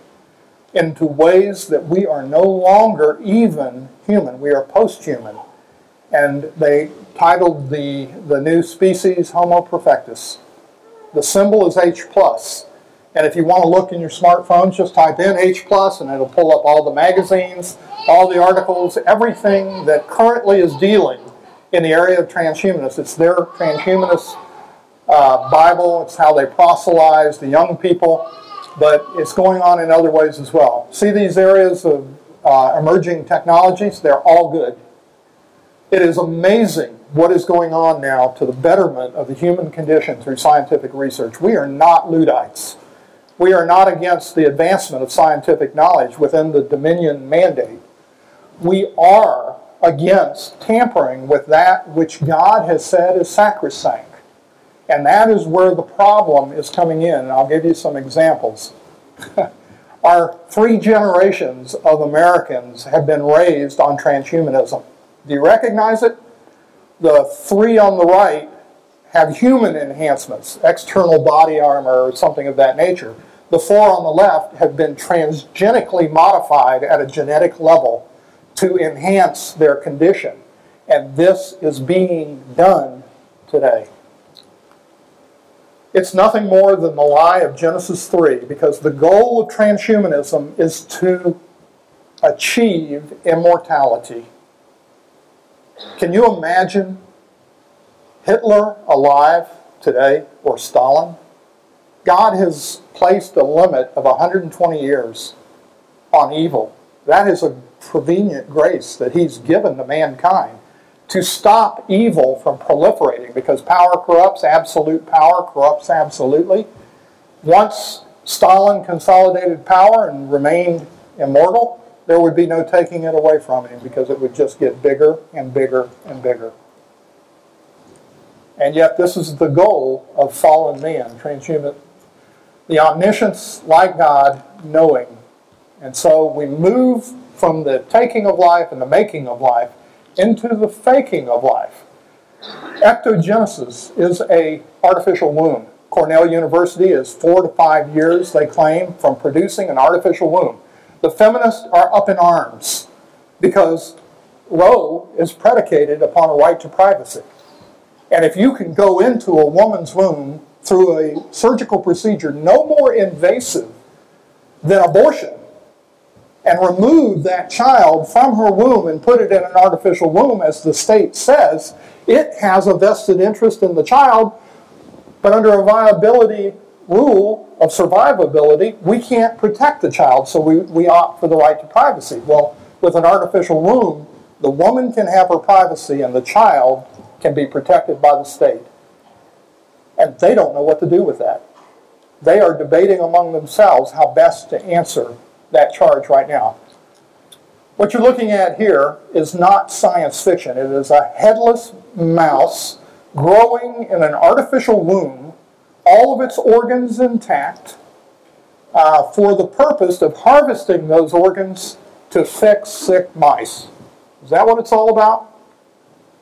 into ways that we are no longer even human. We are post-human. And they titled the new species Homo perfectus. The symbol is H+. And if you want to look in your smartphones, just type in H+, and it'll pull up all the magazines, all the articles, everything that currently is dealing in the area of transhumanists. It's their transhumanist Bible. It's how they proselytize the young people. But it's going on in other ways as well. See these areas of emerging technologies? They're all good. It is amazing what is going on now to the betterment of the human condition through scientific research. We are not Luddites. We are not against the advancement of scientific knowledge within the Dominion mandate. We are against tampering with that which God has said is sacrosanct. And that is where the problem is coming in. And I'll give you some examples. Our 3 generations of Americans have been raised on transhumanism. Do you recognize it? The 3 on the right have human enhancements, external body armor or something of that nature. The 4 on the left have been transgenically modified at a genetic level to enhance their condition. And this is being done today. It's nothing more than the lie of Genesis 3, because the goal of transhumanism is to achieve immortality. Can you imagine Hitler alive today, or Stalin? God has placed a limit of 120 years on evil. That is a prevenient grace that He's given to mankind to stop evil from proliferating, because power corrupts, absolute power corrupts absolutely. Once Stalin consolidated power and remained immortal, there would be no taking it away from him, because it would just get bigger and bigger and bigger. And yet this is the goal of fallen man, transhuman. The omniscience, like God, knowing. And so we move from the taking of life and the making of life into the faking of life. Ectogenesis is an artificial womb. Cornell University is 4 to 5 years, they claim, from producing an artificial womb. The feminists are up in arms because Roe is predicated upon a right to privacy. And if you can go into a woman's womb through a surgical procedure no more invasive than abortion, and remove that child from her womb and put it in an artificial womb, as the state says, it has a vested interest in the child, but under a viability rule of survivability, we can't protect the child, so we opt for the right to privacy. Well, with an artificial womb, the woman can have her privacy and the child can be protected by the state. And they don't know what to do with that. They are debating among themselves how best to answer that charge right now. What you're looking at here is not science fiction. It is a headless mouse growing in an artificial womb, all of its organs intact, for the purpose of harvesting those organs to fix sick mice. Is that what it's all about?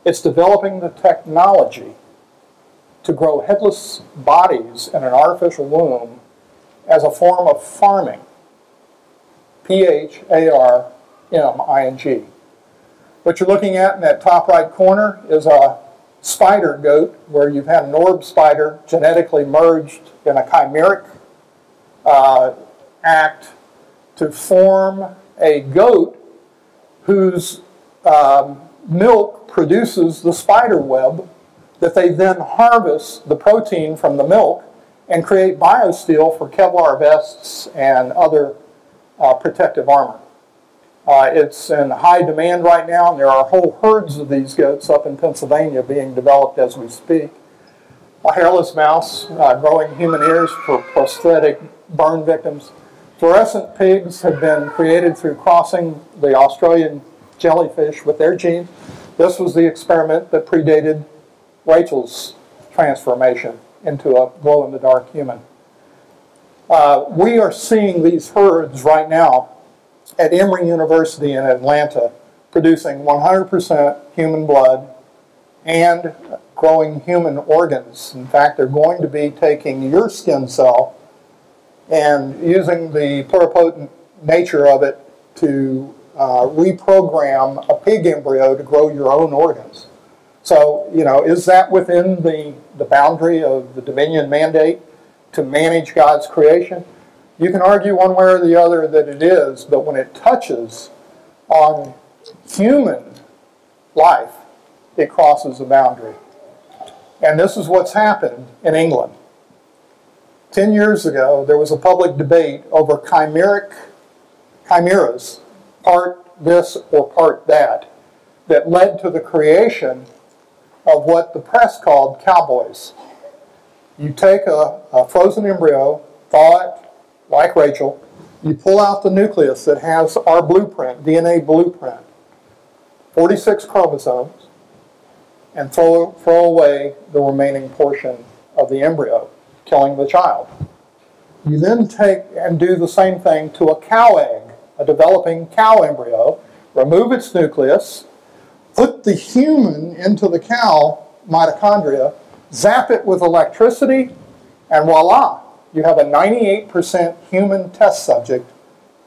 It's developing the technology to grow headless bodies in an artificial womb as a form of farming. P-H-A-R-M-I-N-G. What you're looking at in that top right corner is a spider goat, where you've had an orb spider genetically merged in a chimeric act to form a goat whose milk produces the spider web that they then harvest the protein from the milk and create biosteel for Kevlar vests and other protective armor. It's in high demand right now, and there are whole herds of these goats up in Pennsylvania being developed as we speak. A hairless mouse growing human ears for prosthetic burn victims. Fluorescent pigs have been created through crossing the Australian jellyfish with their genes. This was the experiment that predated Rachel's transformation into a glow-in-the-dark human. We are seeing these herds right now at Emory University in Atlanta producing 100% human blood and growing human organs. In fact, they're going to be taking your skin cell and using the pluripotent nature of it to reprogram a pig embryo to grow your own organs. So, you know, is that within the boundary of the Dominion mandate to manage God's creation? You can argue one way or the other that it is, but when it touches on human life, it crosses the boundary. And this is what's happened in England. 10 years ago, there was a public debate over chimeras, part this or part that led to the creation of what the press called cowboys. You take a frozen embryo, thaw it like Rachel, you pull out the nucleus that has our blueprint, DNA blueprint, 46 chromosomes, and throw away the remaining portion of the embryo, killing the child. You then take and do the same thing to a cow egg, a developing cow embryo, remove its nucleus, put the human into the cow mitochondria, zap it with electricity, and voila, you have a 98% human test subject,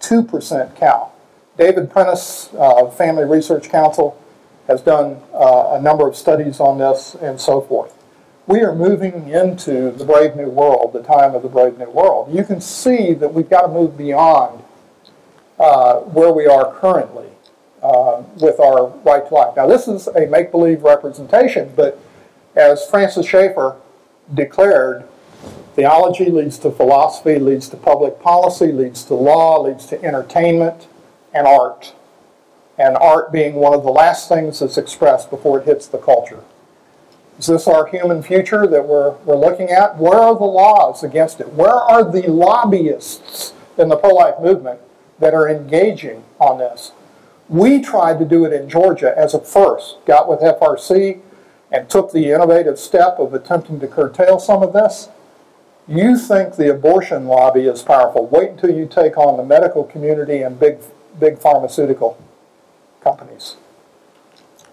2% cow. David Prentice, Family Research Council, has done a number of studies on this and so forth. We are moving into the brave new world, the time of the brave new world. You can see that we've got to move beyond where we are currently with our right to life. Now, this is a make-believe representation, but as Francis Schaeffer declared, theology leads to philosophy, leads to public policy, leads to law, leads to entertainment, and art. And art being one of the last things that's expressed before it hits the culture. Is this our human future that we're looking at? Where are the laws against it? Where are the lobbyists in the pro-life movement that are engaging on this? We tried to do it in Georgia as a first, got with FRC, and took the innovative step of attempting to curtail some of this. You think the abortion lobby is powerful. Wait until you take on the medical community and big pharmaceutical companies.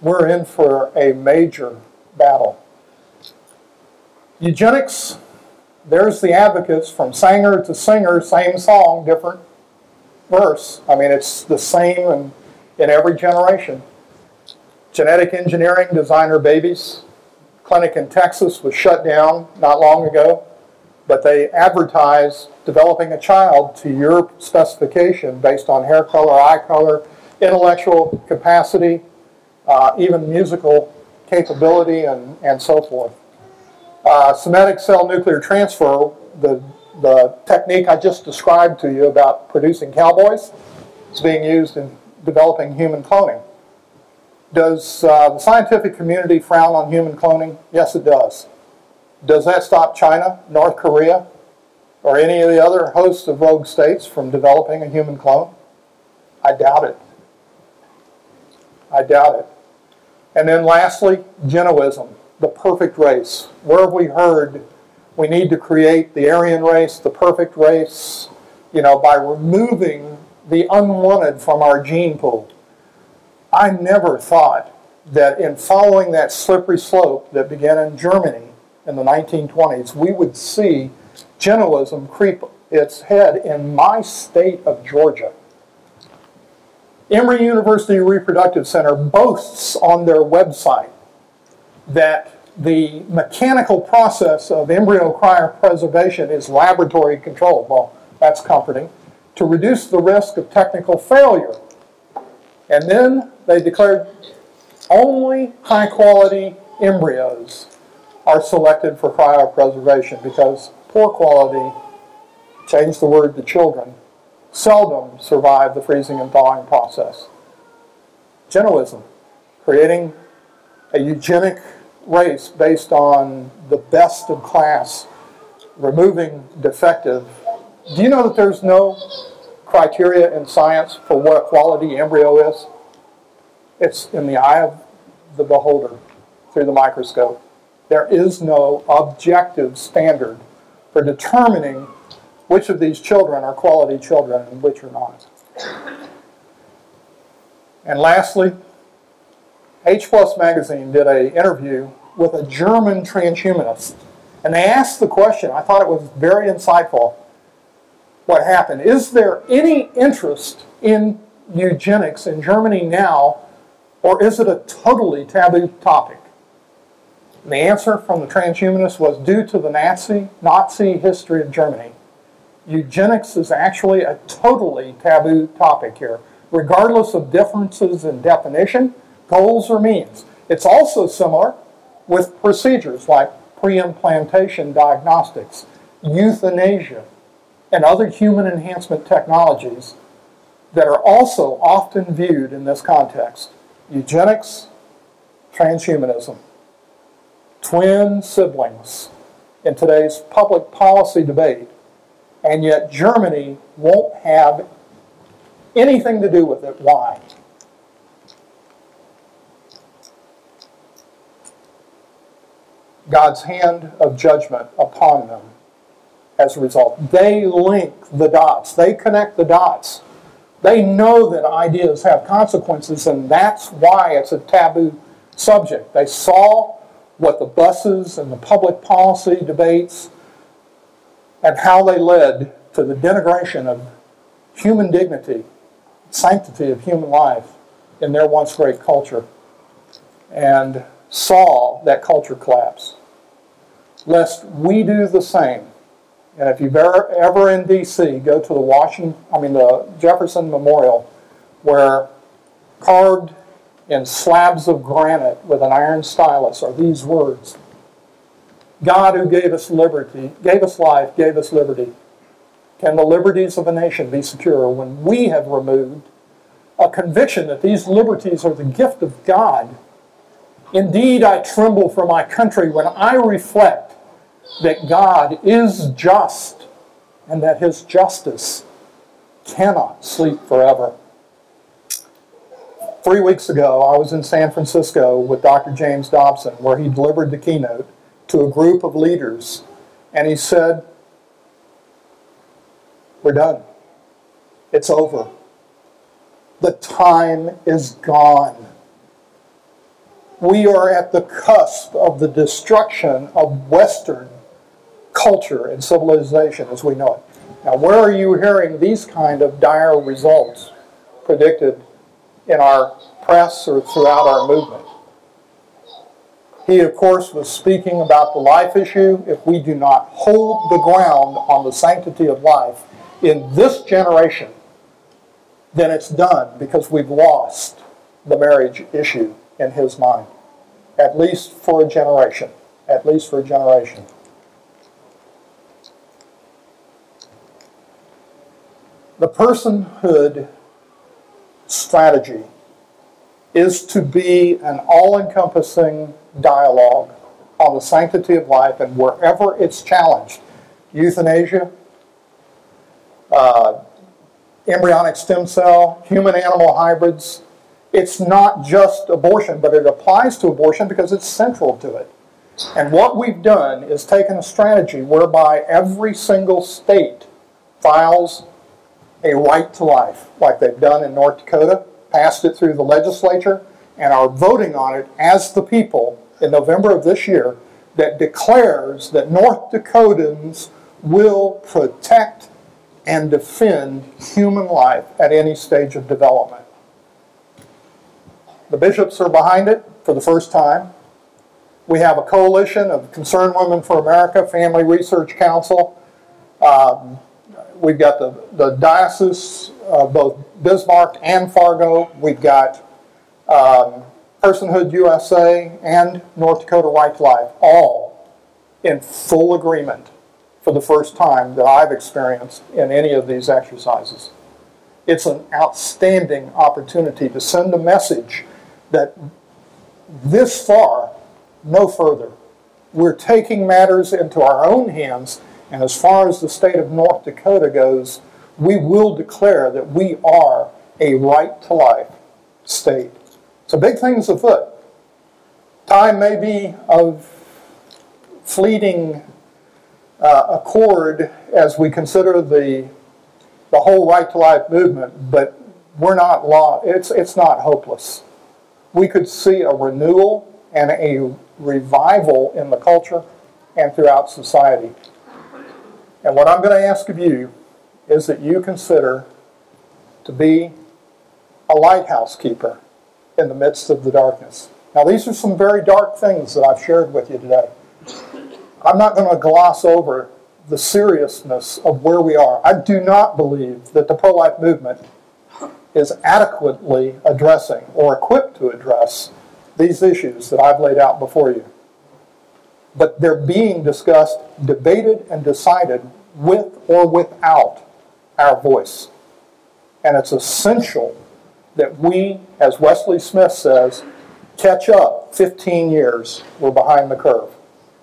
We're in for a major battle. Eugenics, there's the advocates from singer to singer, same song, different verse. I mean, it's the same in every generation. Genetic engineering, designer babies. Clinic in Texas was shut down not long ago, but they advertised developing a child to your specification based on hair color, eye color, intellectual capacity, even musical capability, and so forth. Somatic cell nuclear transfer, the technique I just described to you about producing cowboys, is being used in developing human cloning. Does the scientific community frown on human cloning? Yes, it does. Does that stop China, North Korea, or any of the other hosts of rogue states from developing a human clone? I doubt it. I doubt it. And then lastly, genoism, the perfect race. Where have we heard we need to create the Aryan race, the perfect race, by removing the unwanted from our gene pool? I never thought that in following that slippery slope that began in Germany in the 1920s, we would see genoism creep its head in my state of Georgia. Emory University Reproductive Center boasts on their website that the mechanical process of embryo cryopreservation is laboratory controlled. Well, that's comforting. To reduce the risk of technical failure. And then they declared only high-quality embryos are selected for cryopreservation because poor quality, change the word to children, seldom survive the freezing and thawing process. Genoism, creating a eugenic race based on the best of class, removing defective. Do you know that there's no criteria in science for what a quality embryo is? It's in the eye of the beholder through the microscope. There is no objective standard for determining which of these children are quality children and which are not. And lastly, H Plus Magazine did an interview with a German transhumanist. And they asked the question, I thought it was very insightful, what happened. Is there any interest in eugenics in Germany now, or is it a totally taboo topic? And the answer from the transhumanist was, due to the Nazi history of Germany, eugenics is actually a totally taboo topic here, regardless of differences in definition, goals, or means. It's also similar with procedures like pre-implantation diagnostics, euthanasia, and other human enhancement technologies that are also often viewed in this context. Eugenics, transhumanism, twin siblings in today's public policy debate, and yet Germany won't have anything to do with it. Why? God's hand of judgment upon them as a result. They link the dots. They connect the dots. They know that ideas have consequences, and that's why it's a taboo subject. They saw what the buses and the public policy debates and how they led to the denigration of human dignity, sanctity of human life in their once great culture, and saw that culture collapse. Lest we do the same. And if you've ever in D.C., go to the Jefferson Memorial, where carved in slabs of granite with an iron stylus are these words: God, who gave us liberty, gave us life, gave us liberty. Can the liberties of a nation be secure when we have removed a conviction that these liberties are the gift of God? Indeed, I tremble for my country when I reflect that God is just and that his justice cannot sleep forever. 3 weeks ago, I was in San Francisco with Dr. James Dobson, where he delivered the keynote to a group of leaders, and he said, we're done. It's over. The time is gone. We are at the cusp of the destruction of Western culture and civilization as we know it. Now, where are you hearing these kind of dire results predicted in our press or throughout our movement? He, of course, was speaking about the life issue. If we do not hold the ground on the sanctity of life in this generation, then it's done, because we've lost the marriage issue in his mind. At least for a generation. At least for a generation. The personhood strategy is to be an all-encompassing dialogue on the sanctity of life, and wherever it's challenged, euthanasia, embryonic stem cell, human-animal hybrids, it's not just abortion, but it applies to abortion because it's central to it. And what we've done is taken a strategy whereby every single state files a right to life, like they've done in North Dakota, passed it through the legislature, and are voting on it as the people in November of this year, that declares that North Dakotans will protect and defend human life at any stage of development. The bishops are behind it for the first time. We have a coalition of Concerned Women for America, Family Research Council. We've got the diocese of both Bismarck and Fargo. We've got Personhood USA and North Dakota Right to Life, all in full agreement for the first time that I've experienced in any of these exercises. It's an outstanding opportunity to send a message that this far, no further. We're taking matters into our own hands, and as far as the state of North Dakota goes, we will declare that we are a right-to-life state. So big things afoot. Time may be of fleeting accord as we consider the whole right-to-life movement, but we're not lost. It's not hopeless. We could see a renewal and a revival in the culture and throughout society. And what I'm going to ask of you is that you consider to be a lighthouse keeper in the midst of the darkness. Now, these are some very dark things that I've shared with you today. I'm not going to gloss over the seriousness of where we are. I do not believe that the pro-life movement is adequately addressing or equipped to address these issues that I've laid out before you. But they're being discussed, debated, and decided with or without our voice. And it's essential that we, as Wesley Smith says, catch up. 15 years, we're behind the curve.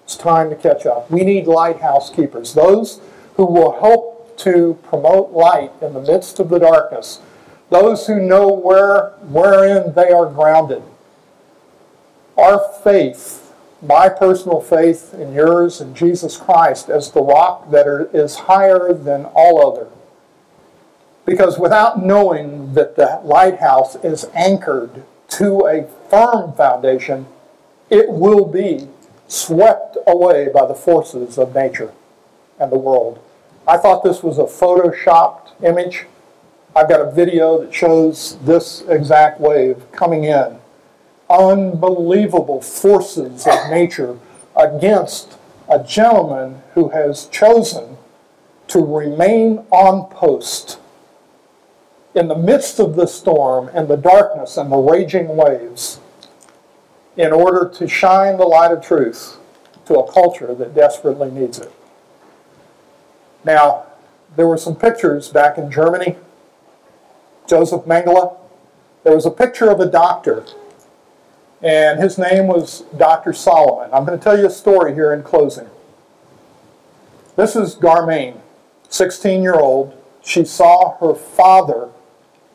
It's time to catch up. We need lighthouse keepers, those who will help to promote light in the midst of the darkness, those who know wherein they are grounded. Our faith, my personal faith and yours in Jesus Christ as the rock that is higher than all other. Because without knowing that the lighthouse is anchored to a firm foundation, it will be swept away by the forces of nature and the world. I thought this was a photoshopped image. I've got a video that shows this exact wave coming in. Unbelievable forces of nature against a gentleman who has chosen to remain on post in the midst of the storm and the darkness and the raging waves in order to shine the light of truth to a culture that desperately needs it. Now, there were some pictures back in Germany. Joseph Mengele. There was a picture of a doctor, and his name was Dr. Solomon. I'm going to tell you a story here in closing. This is Garmain, 16-year-old. She saw her father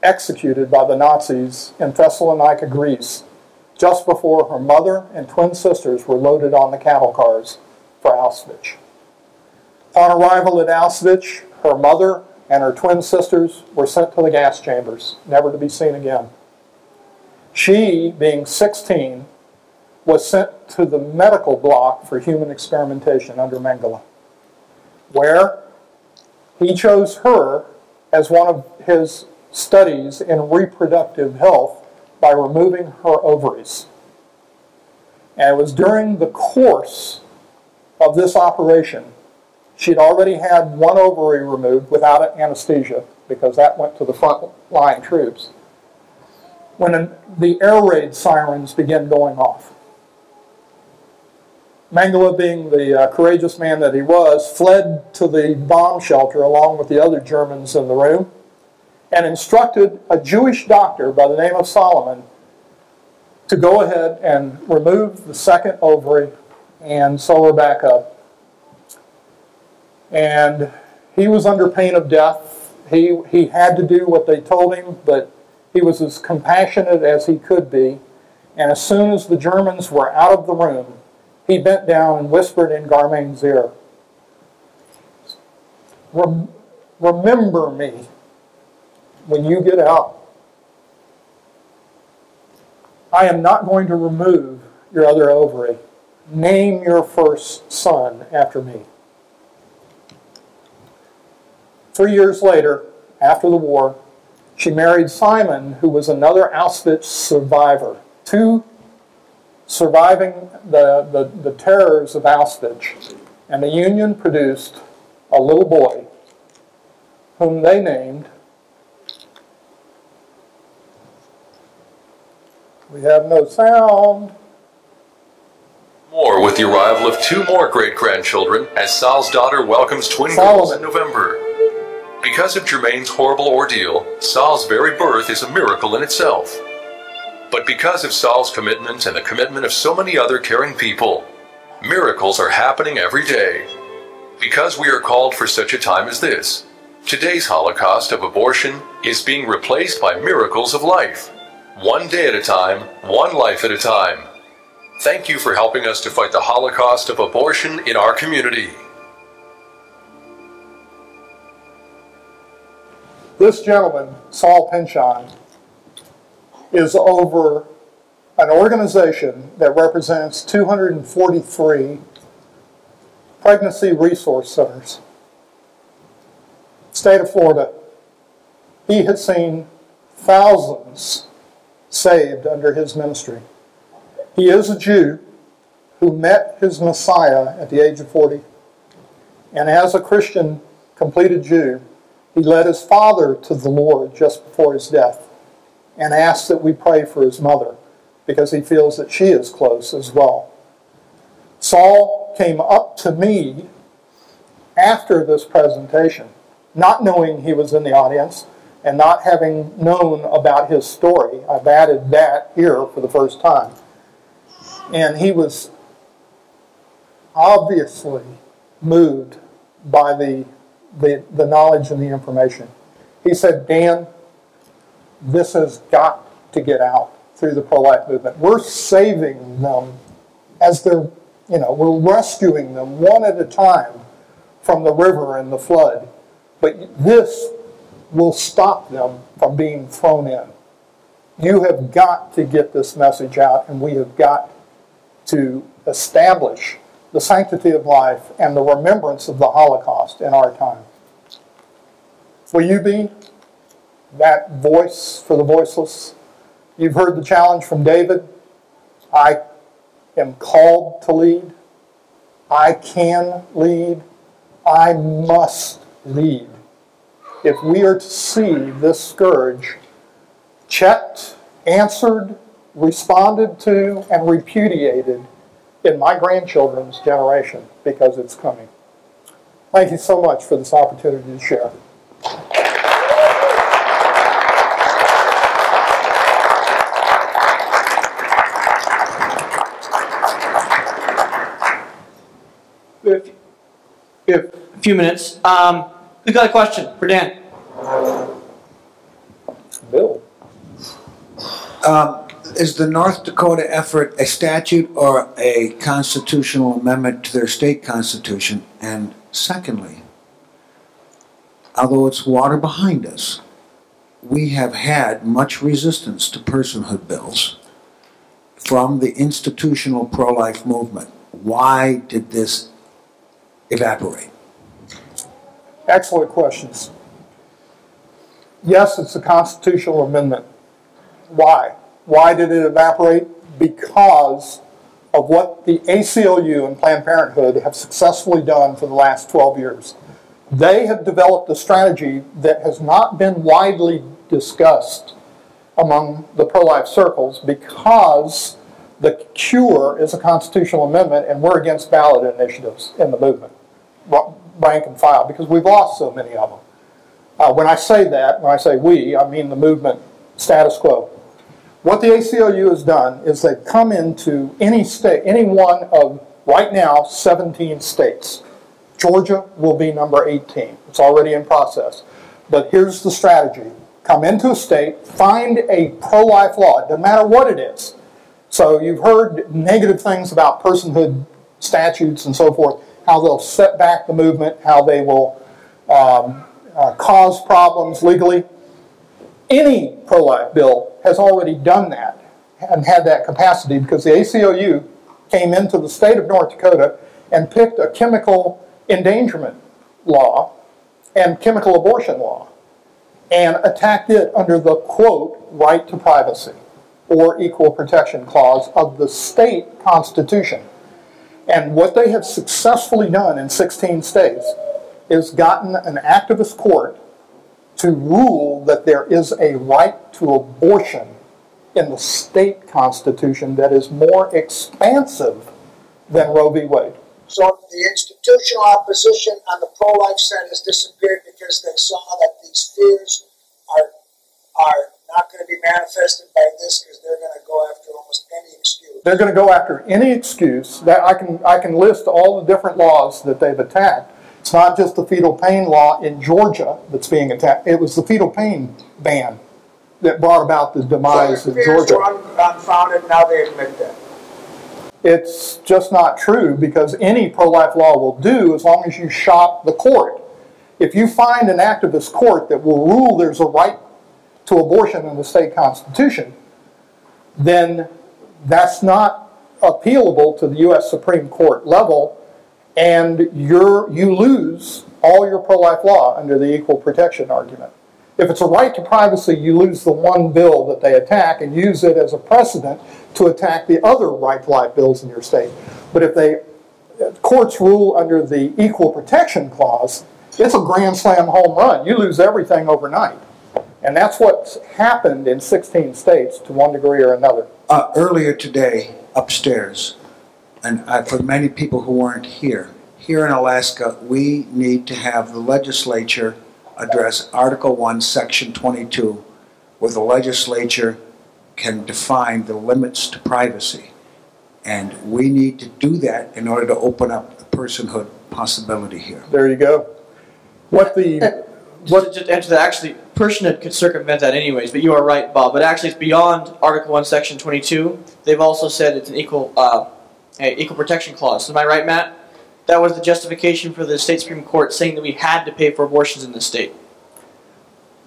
executed by the Nazis in Thessalonica, Greece, just before her mother and twin sisters were loaded on the cattle cars for Auschwitz. On arrival at Auschwitz, her mother and her twin sisters were sent to the gas chambers, never to be seen again. She, being 16, was sent to the medical block for human experimentation under Mengele, where he chose her as one of his studies in reproductive health by removing her ovaries. And it was during the course of this operation, she'd already had one ovary removed without anesthesia, because that went to the front-line troops, when the air raid sirens began going off. Mengele, being the courageous man that he was, fled to the bomb shelter along with the other Germans in the room and instructed a Jewish doctor by the name of Solomon to go ahead and remove the second ovary and sew her back up. And he was under pain of death. He had to do what they told him, but he was as compassionate as he could be. And as soon as the Germans were out of the room, he bent down and whispered in Garmain's ear, "Remember me when you get out. I am not going to remove your other ovary. Name your first son after me." 3 years later, after the war, she married Simon, who was another Auschwitz survivor. Two surviving the terrors of Auschwitz. And the union produced a little boy whom they named, we have no sound. More with the arrival of two more great-grandchildren as Sal's daughter welcomes twin girls in November. Because of Jermaine's horrible ordeal, Sal's very birth is a miracle in itself. But because of Sal's commitment and the commitment of so many other caring people, miracles are happening every day. Because we are called for such a time as this, today's Holocaust of abortion is being replaced by miracles of life. One day at a time, one life at a time. Thank you for helping us to fight the Holocaust of abortion in our community. This gentleman, Saul Pinchon, is over an organization that represents 243 pregnancy resource centers. State of Florida. He has seen thousands saved under his ministry. He is a Jew who met his Messiah at the age of 40. And as a Christian, completed Jew, he led his father to the Lord just before his death and asked that we pray for his mother because he feels that she is close as well. Saul came up to me after this presentation, not knowing he was in the audience and not having known about his story. I've added that here for the first time. And he was obviously moved by the knowledge and the information. He said, Dan, this has got to get out through the pro-life movement. We're saving them as they're, we're rescuing them one at a time from the river and the flood. But this will stop them from being thrown in. You have got to get this message out, and we have got to establish the sanctity of life and the remembrance of the Holocaust in our time. Will you be that voice for the voiceless? You've heard the challenge from David. I am called to lead. I can lead. I must lead. If we are to see this scourge checked, answered, responded to, and repudiated in my grandchildren's generation, because it's coming. Thank you so much for this opportunity to share. We have a few minutes. Who's got a question for Dan? Bill. Is the North Dakota effort a statute or a constitutional amendment to their state constitution? And secondly, although it's water behind us, we have had much resistance to personhood bills from the institutional pro-life movement. Why did this evaporate? Excellent questions. Yes, it's a constitutional amendment. Why? Why did it evaporate? Because of what the ACLU and Planned Parenthood have successfully done for the last 12 years. They have developed a strategy that has not been widely discussed among the pro-life circles because the cure is a constitutional amendment and we're against ballot initiatives in the movement, rank and file, because we've lost so many of them. When I say that, when I say we, I mean the movement status quo. What the ACLU has done is they've come into any state, any one of, right now, 17 states. Georgia will be number 18. It's already in process. But here's the strategy. Come into a state, find a pro-life law. It doesn't matter what it is. So you've heard negative things about personhood statutes and so forth, how they'll set back the movement, how they will cause problems legally. Any pro-life bill has already done that and had that capacity because the ACLU came into the state of North Dakota and picked a chemical endangerment law and chemical abortion law and attacked it under the, quote, right to privacy or equal protection clause of the state constitution. And what they have successfully done in 16 states is gotten an activist court to rule that there is a right to abortion in the state constitution that is more expansive than Roe v. Wade. So the institutional opposition on the pro-life side has disappeared because they saw that these fears are not going to be manifested by this because they're going to go after almost any excuse. They're going to go after any excuse. That I can list all the different laws that they've attacked. It's not just the fetal pain law in Georgia that's being attacked. It was the fetal pain ban that brought about the demise of Georgia. So their fears were unfounded, now they admit that. It's just not true because any pro-life law will do as long as you shop the court. If you find an activist court that will rule there's a right to abortion in the state constitution, then that's not appealable to the U.S. Supreme Court level, and you lose all your pro-life law under the equal protection argument. If it's a right to privacy, you lose the one bill that they attack and use it as a precedent to attack the other right to life bills in your state. But if courts rule under the equal protection clause, it's a grand slam home run. You lose everything overnight. And that's what's happened in 16 states to one degree or another. Earlier today, upstairs, and for many people who weren't here in Alaska, we need to have the legislature address Article 1, Section 22, where the legislature can define the limits to privacy. And we need to do that in order to open up the personhood possibility here. There you go. Just to answer that, actually, personhood could circumvent that anyways, but you are right, Bob. But actually, it's beyond Article 1, Section 22. They've also said it's an equal protection clause. Am I right, Matt? That was the justification for the state Supreme Court saying that we had to pay for abortions in this state.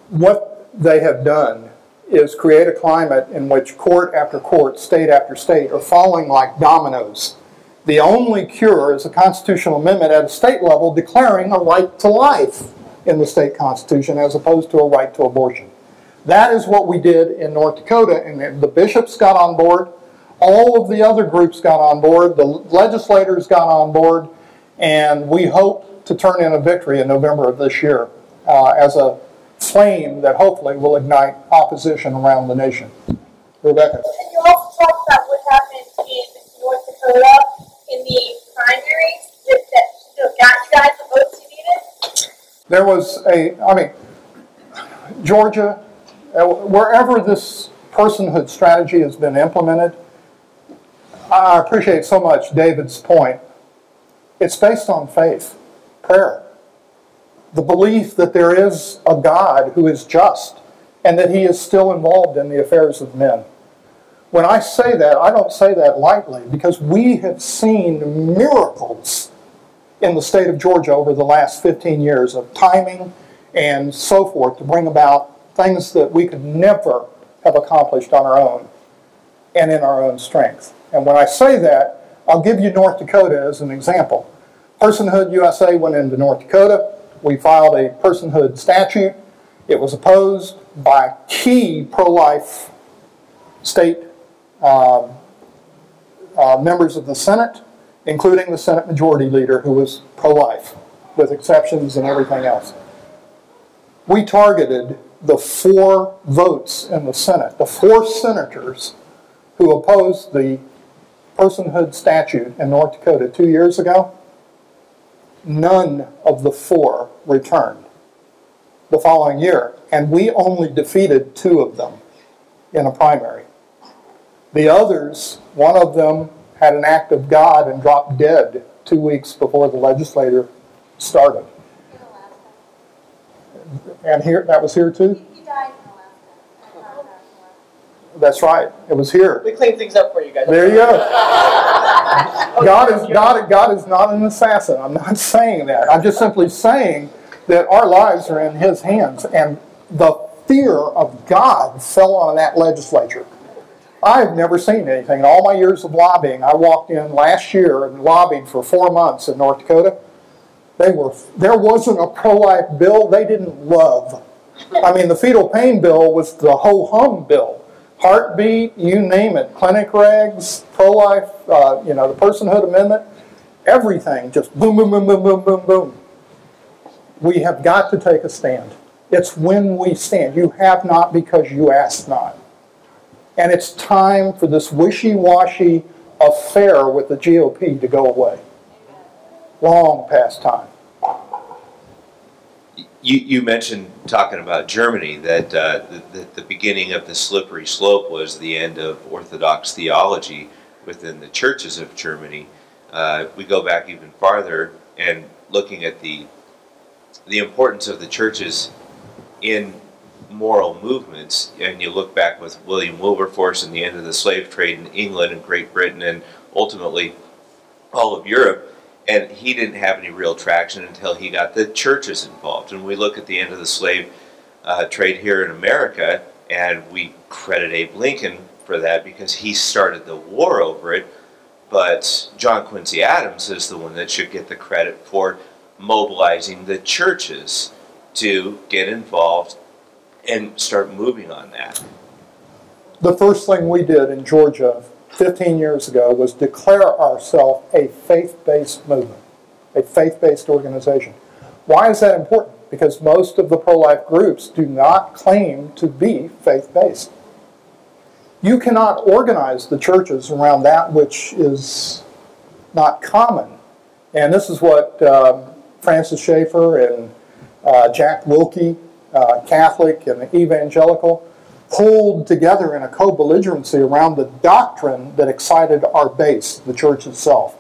What they have done is create a climate in which court after court, state after state, are falling like dominoes. The only cure is a constitutional amendment at a state level declaring a right to life in the state constitution as opposed to a right to abortion. That is what we did in North Dakota, and the bishops got on board, all of the other groups got on board, the legislators got on board, and we hope to turn in a victory in November of this year as a flame that hopefully will ignite opposition around the nation. Rebecca. And you also talked about what happened in North Dakota in the primaries that got you guys the votes you needed. There was Georgia, wherever this personhood strategy has been implemented, I appreciate so much David's point. It's based on faith, prayer, the belief that there is a God who is just and that he is still involved in the affairs of men. When I say that, I don't say that lightly, because we have seen miracles in the state of Georgia over the last 15 years of timing and so forth to bring about things that we could never have accomplished on our own and in our own strength. And when I say that, I'll give you North Dakota as an example. Personhood USA went into North Dakota. We filed a personhood statute. It was opposed by key pro-life state members of the Senate, including the Senate Majority Leader, who was pro-life, with exceptions and everything else. We targeted the 4 votes in the Senate, the 4 senators who opposed the personhood statute in North Dakota 2 years ago. None of the 4 returned the following year, and we only defeated 2 of them in a primary. The others, one of them had an act of God and dropped dead 2 weeks before the legislature started. And that was here too? He died in Alaska. That's right. It was here. We clean things up for you guys. There you go. God is not an assassin. I'm not saying that. I'm just simply saying that our lives are in his hands, and the fear of God fell on that legislature. I've never seen anything. In all my years of lobbying, I walked in last year and lobbied for 4 months in North Dakota. There wasn't a pro-life bill they didn't love. I mean, the fetal pain bill was the ho-hum bill. Heartbeat, you name it. Clinic regs, pro-life, the personhood amendment, everything just boom, boom, boom, boom, boom, boom, boom. We have got to take a stand. It's when we stand. You have not because you ask not. And it's time for this wishy-washy affair with the GOP to go away. Long past time. You mentioned, talking about Germany, that the beginning of the slippery slope was the end of Orthodox theology within the churches of Germany. We go back even farther and looking at the importance of the churches in moral movements, and you look back with William Wilberforce and the end of the slave trade in England and Great Britain and ultimately all of Europe, And he didn't have any real traction until he got the churches involved. And we look at the end of the slave trade here in America, and we credit Abe Lincoln for that because he started the war over it. But John Quincy Adams is the one that should get the credit for mobilizing the churches to get involved and start moving on that. The first thing we did in Georgia 15 years ago was declare ourselves a faith-based movement, a faith-based organization. Why is that important? Because most of the pro-life groups do not claim to be faith-based. You cannot organize the churches around that which is not common. And this is what Francis Schaeffer and Jack Wilkie, Catholic and evangelical, pulled together in a co-belligerency around the doctrine that excited our base, the church itself.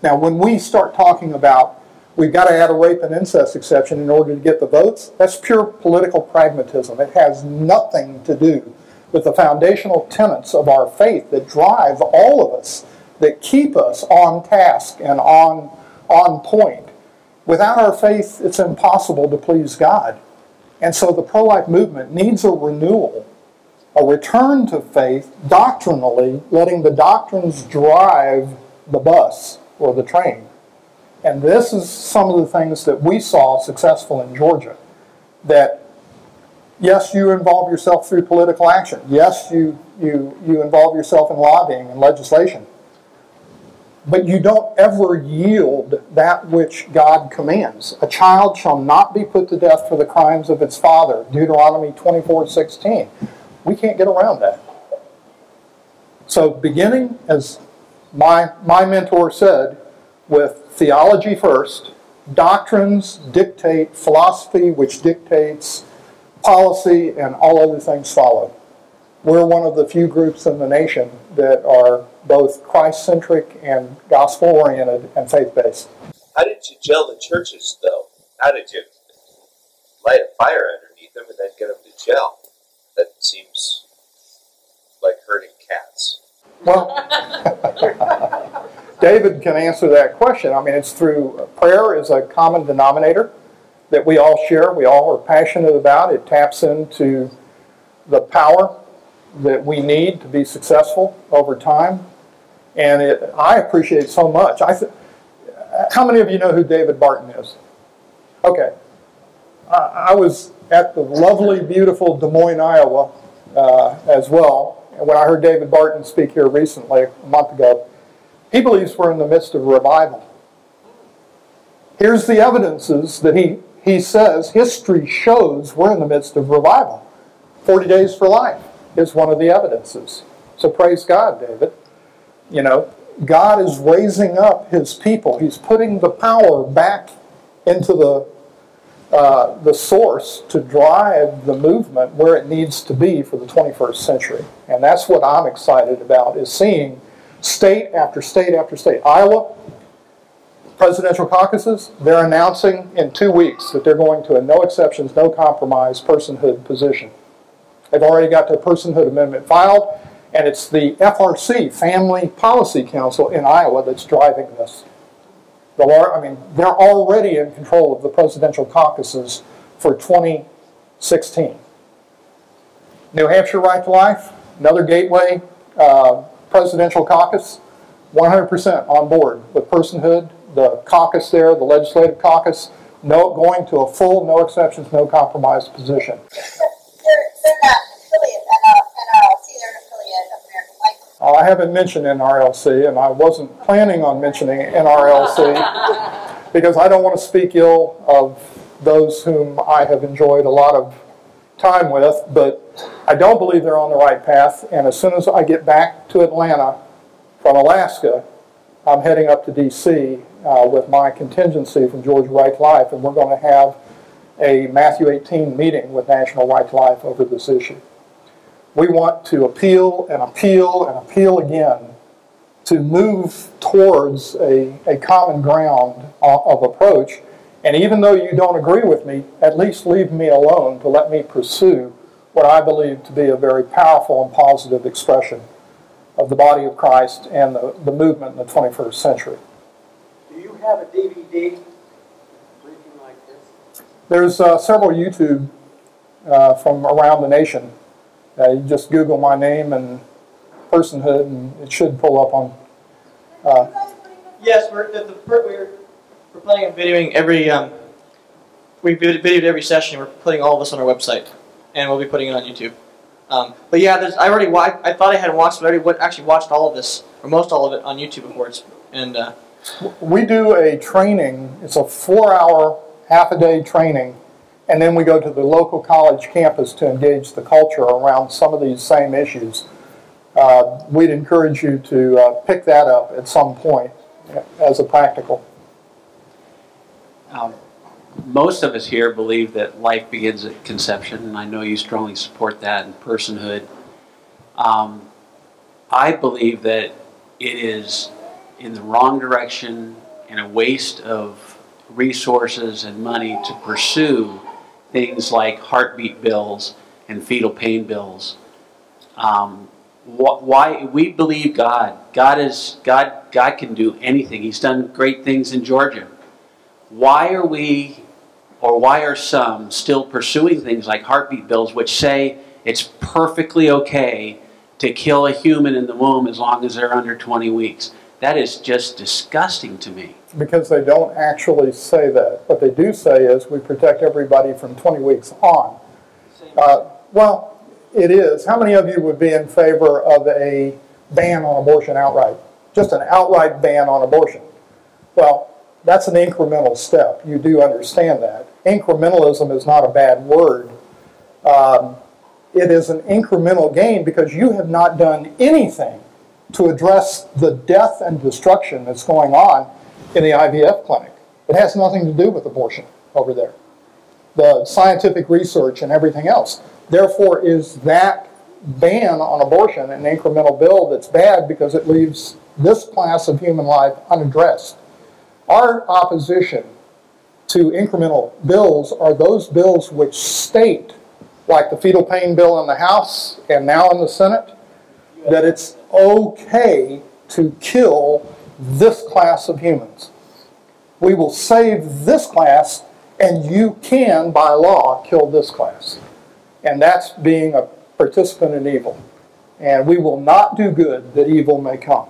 Now, when we start talking about we've got to add a rape and incest exception in order to get the votes, that's pure political pragmatism. It has nothing to do with the foundational tenets of our faith that drive all of us, that keep us on task and on point. Without our faith, it's impossible to please God. And so the pro-life movement needs a renewal, a return to faith doctrinally, letting the doctrines drive the bus or the train. And this is some of the things that we saw successful in Georgia. That, yes, you involve yourself through political action. Yes, you involve yourself in lobbying and legislation. But you don't ever yield that which God commands. A child shall not be put to death for the crimes of its father, Deuteronomy 24:16. We can't get around that. So beginning, as my mentor said, with theology first, doctrines dictate philosophy, which dictates policy, and all other things follow. We're one of the few groups in the nation that are both Christ-centric and gospel-oriented and faith-based. How did you gel the churches, though? How did you light a fire underneath them and then get them to gel? That seems like herding cats. Well, David can answer that question. I mean, it's through prayer is a common denominator that we all share, we all are passionate about. It taps into the power that we need to be successful over time. And I appreciate so much. How many of you know who David Barton is? Okay. I was at the lovely, beautiful Des Moines, Iowa as well. And when I heard David Barton speak here recently, a month ago, he believes we're in the midst of a revival. Here's the evidences that he says history shows we're in the midst of revival. 40 Days for Life is one of the evidences. So praise God, David. You know, God is raising up his people. He's putting the power back into the source to drive the movement where it needs to be for the 21st century. And that's what I'm excited about, is seeing state after state after state. Iowa, presidential caucuses, they're announcing in 2 weeks that they're going to a no exceptions, no compromise personhood position. They've already got their personhood amendment filed, and it's the FRC, Family Policy Council in Iowa, that's driving this. I mean, they're already in control of the presidential caucuses for 2016. New Hampshire Right to Life, another gateway presidential caucus, 100% on board with personhood. The caucus there, the legislative caucus, going to a full, no exceptions, no compromise position. They're not affiliate, NRLC, they're an affiliate of American Life. I haven't mentioned NRLC, and I wasn't planning on mentioning NRLC because I don't want to speak ill of those whom I have enjoyed a lot of time with, but I don't believe they're on the right path, and as soon as I get back to Atlanta from Alaska, I'm heading up to D.C. With my contingency from Georgia Right to Life, and we're going to have a Matthew 18 meeting with National Right to Life over this issue. We want to appeal and appeal and appeal again to move towards a common ground of approach. And even though you don't agree with me, at least leave me alone to let me pursue what I believe to be a very powerful and positive expression of the body of Christ and the movement in the 21st century. Do you have a DVD briefing like this? There's several YouTube from around the nation. You just Google my name and Personhood, and it should pull up on. Yes, we're planning on videoing every. We videoed every session. We're putting all of this on our website, and we'll be putting it on YouTube. But yeah, I already I thought I had watched, but I already actually watched all of this, or most all of it, on YouTube before. We do a training. It's a 4-hour, half-a-day training, and then we go to the local college campus to engage the culture around some of these same issues. We'd encourage you to pick that up at some point as a practical. Most of us here believe that life begins at conception, and I know you strongly support that in Personhood. I believe that it is in the wrong direction and a waste of resources and money to pursue things like heartbeat bills and fetal pain bills. Why we believe God can do anything. He's done great things in Georgia. Why are we, or why are some still pursuing things like heartbeat bills, which say it's perfectly okay to kill a human in the womb as long as they're under 20 weeks? That is just disgusting to me. Because they don't actually say that. What they do say is we protect everybody from 20 weeks on. Well, it is. How many of you would be in favor of a ban on abortion outright? Just an outright ban on abortion. Well, that's an incremental step. You do understand that. Incrementalism is not a bad word. It is an incremental gain because you have not done anything to address the death and destruction that's going on in the IVF clinic. It has nothing to do with abortion over there. The scientific research and everything else. Therefore, is that ban on abortion an incremental bill that's bad because it leaves this class of human life unaddressed? Our opposition to incremental bills are those bills which state, like the fetal pain bill in the House and now in the Senate, that it's okay to kill this class of humans. We will save this class, and you can, by law, kill this class. And that's being a participant in evil. And we will not do good that evil may come.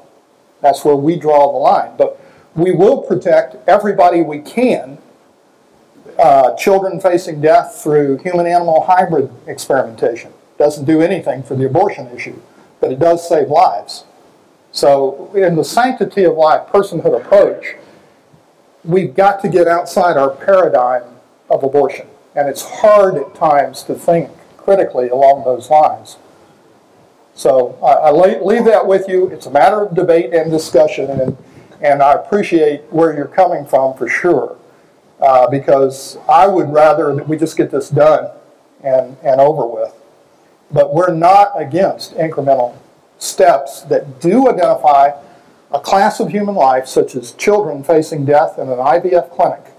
That's where we draw the line. But we will protect everybody we can, children facing death through human-animal hybrid experimentation. Doesn't do anything for the abortion issue, but it does save lives. So in the sanctity of life, personhood approach, we've got to get outside our paradigm of abortion. And it's hard at times to think critically along those lines. So I leave that with you. It's a matter of debate and discussion, and I appreciate where you're coming from for sure, because I would rather that we just get this done and over with. But we're not against incremental steps that do identify a class of human life, such as children facing death in an IVF clinic,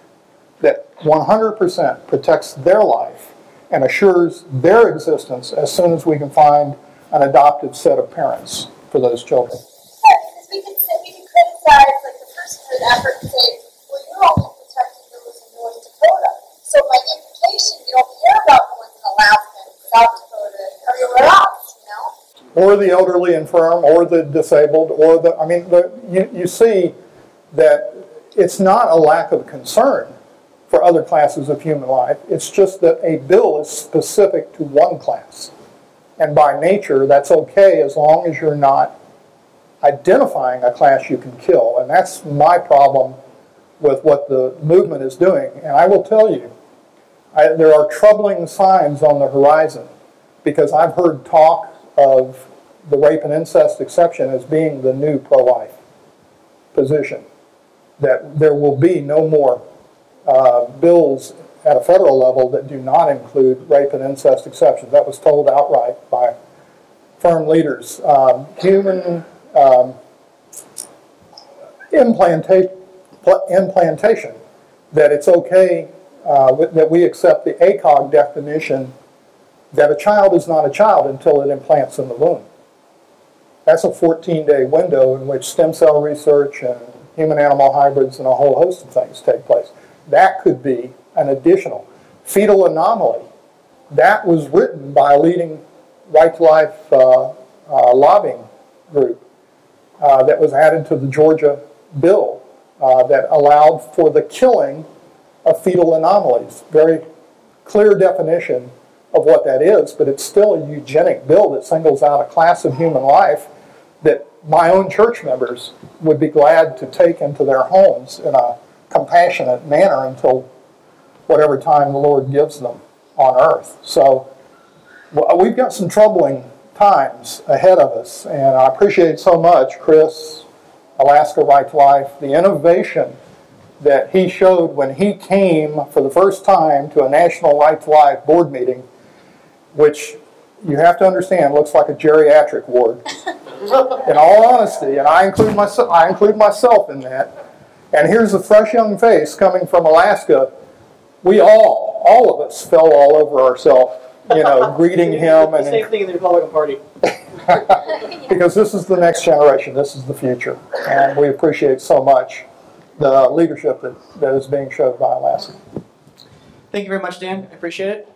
that 100% protects their life and assures their existence as soon as we can find an adoptive set of parents for those children. Yeah, because we can criticize like the personhood effort and say, well, you're only protecting those in North Dakota. So by implication, you don't care about the ones in Alaska and South Dakota and everywhere else, you know? Or the elderly infirm, or the disabled, or the, I mean, you see that it's not a lack of concern for other classes of human life. It's just that a bill is specific to one class. And by nature, that's okay as long as you're not identifying a class you can kill. And that's my problem with what the movement is doing. And I will tell you, there are troubling signs on the horizon, because I've heard talk of the rape and incest exception as being the new pro-life position, that there will be no more bills at a federal level that do not include rape and incest exceptions. That was told outright by firm leaders. Human implantation, that it's okay that we accept the AKOG definition that a child is not a child until it implants in the womb. That's a 14-day window in which stem cell research and human-animal hybrids and a whole host of things take place. That could be an additional. Fetal anomaly, that was written by a leading right to life lobbying group that was added to the Georgia bill that allowed for the killing of fetal anomalies. Very clear definition of what that is, but it's still a eugenic bill that singles out a class of human life that my own church members would be glad to take into their homes in a compassionate manner until whatever time the Lord gives them on earth. So we've got some troubling times ahead of us, and I appreciate so much Chris, Alaska Right to Life, the innovation that he showed when he came for the first time to a National Right to Life board meeting, which you have to understand looks like a geriatric ward. In all honesty, and I include myself in that. And here's a fresh young face coming from Alaska. We all of us fell all over ourselves, greeting him. The same thing in the Republican Party. Because this is the next generation. This is the future. And we appreciate so much the leadership that is being shown by Alaska. Thank you very much, Dan. I appreciate it.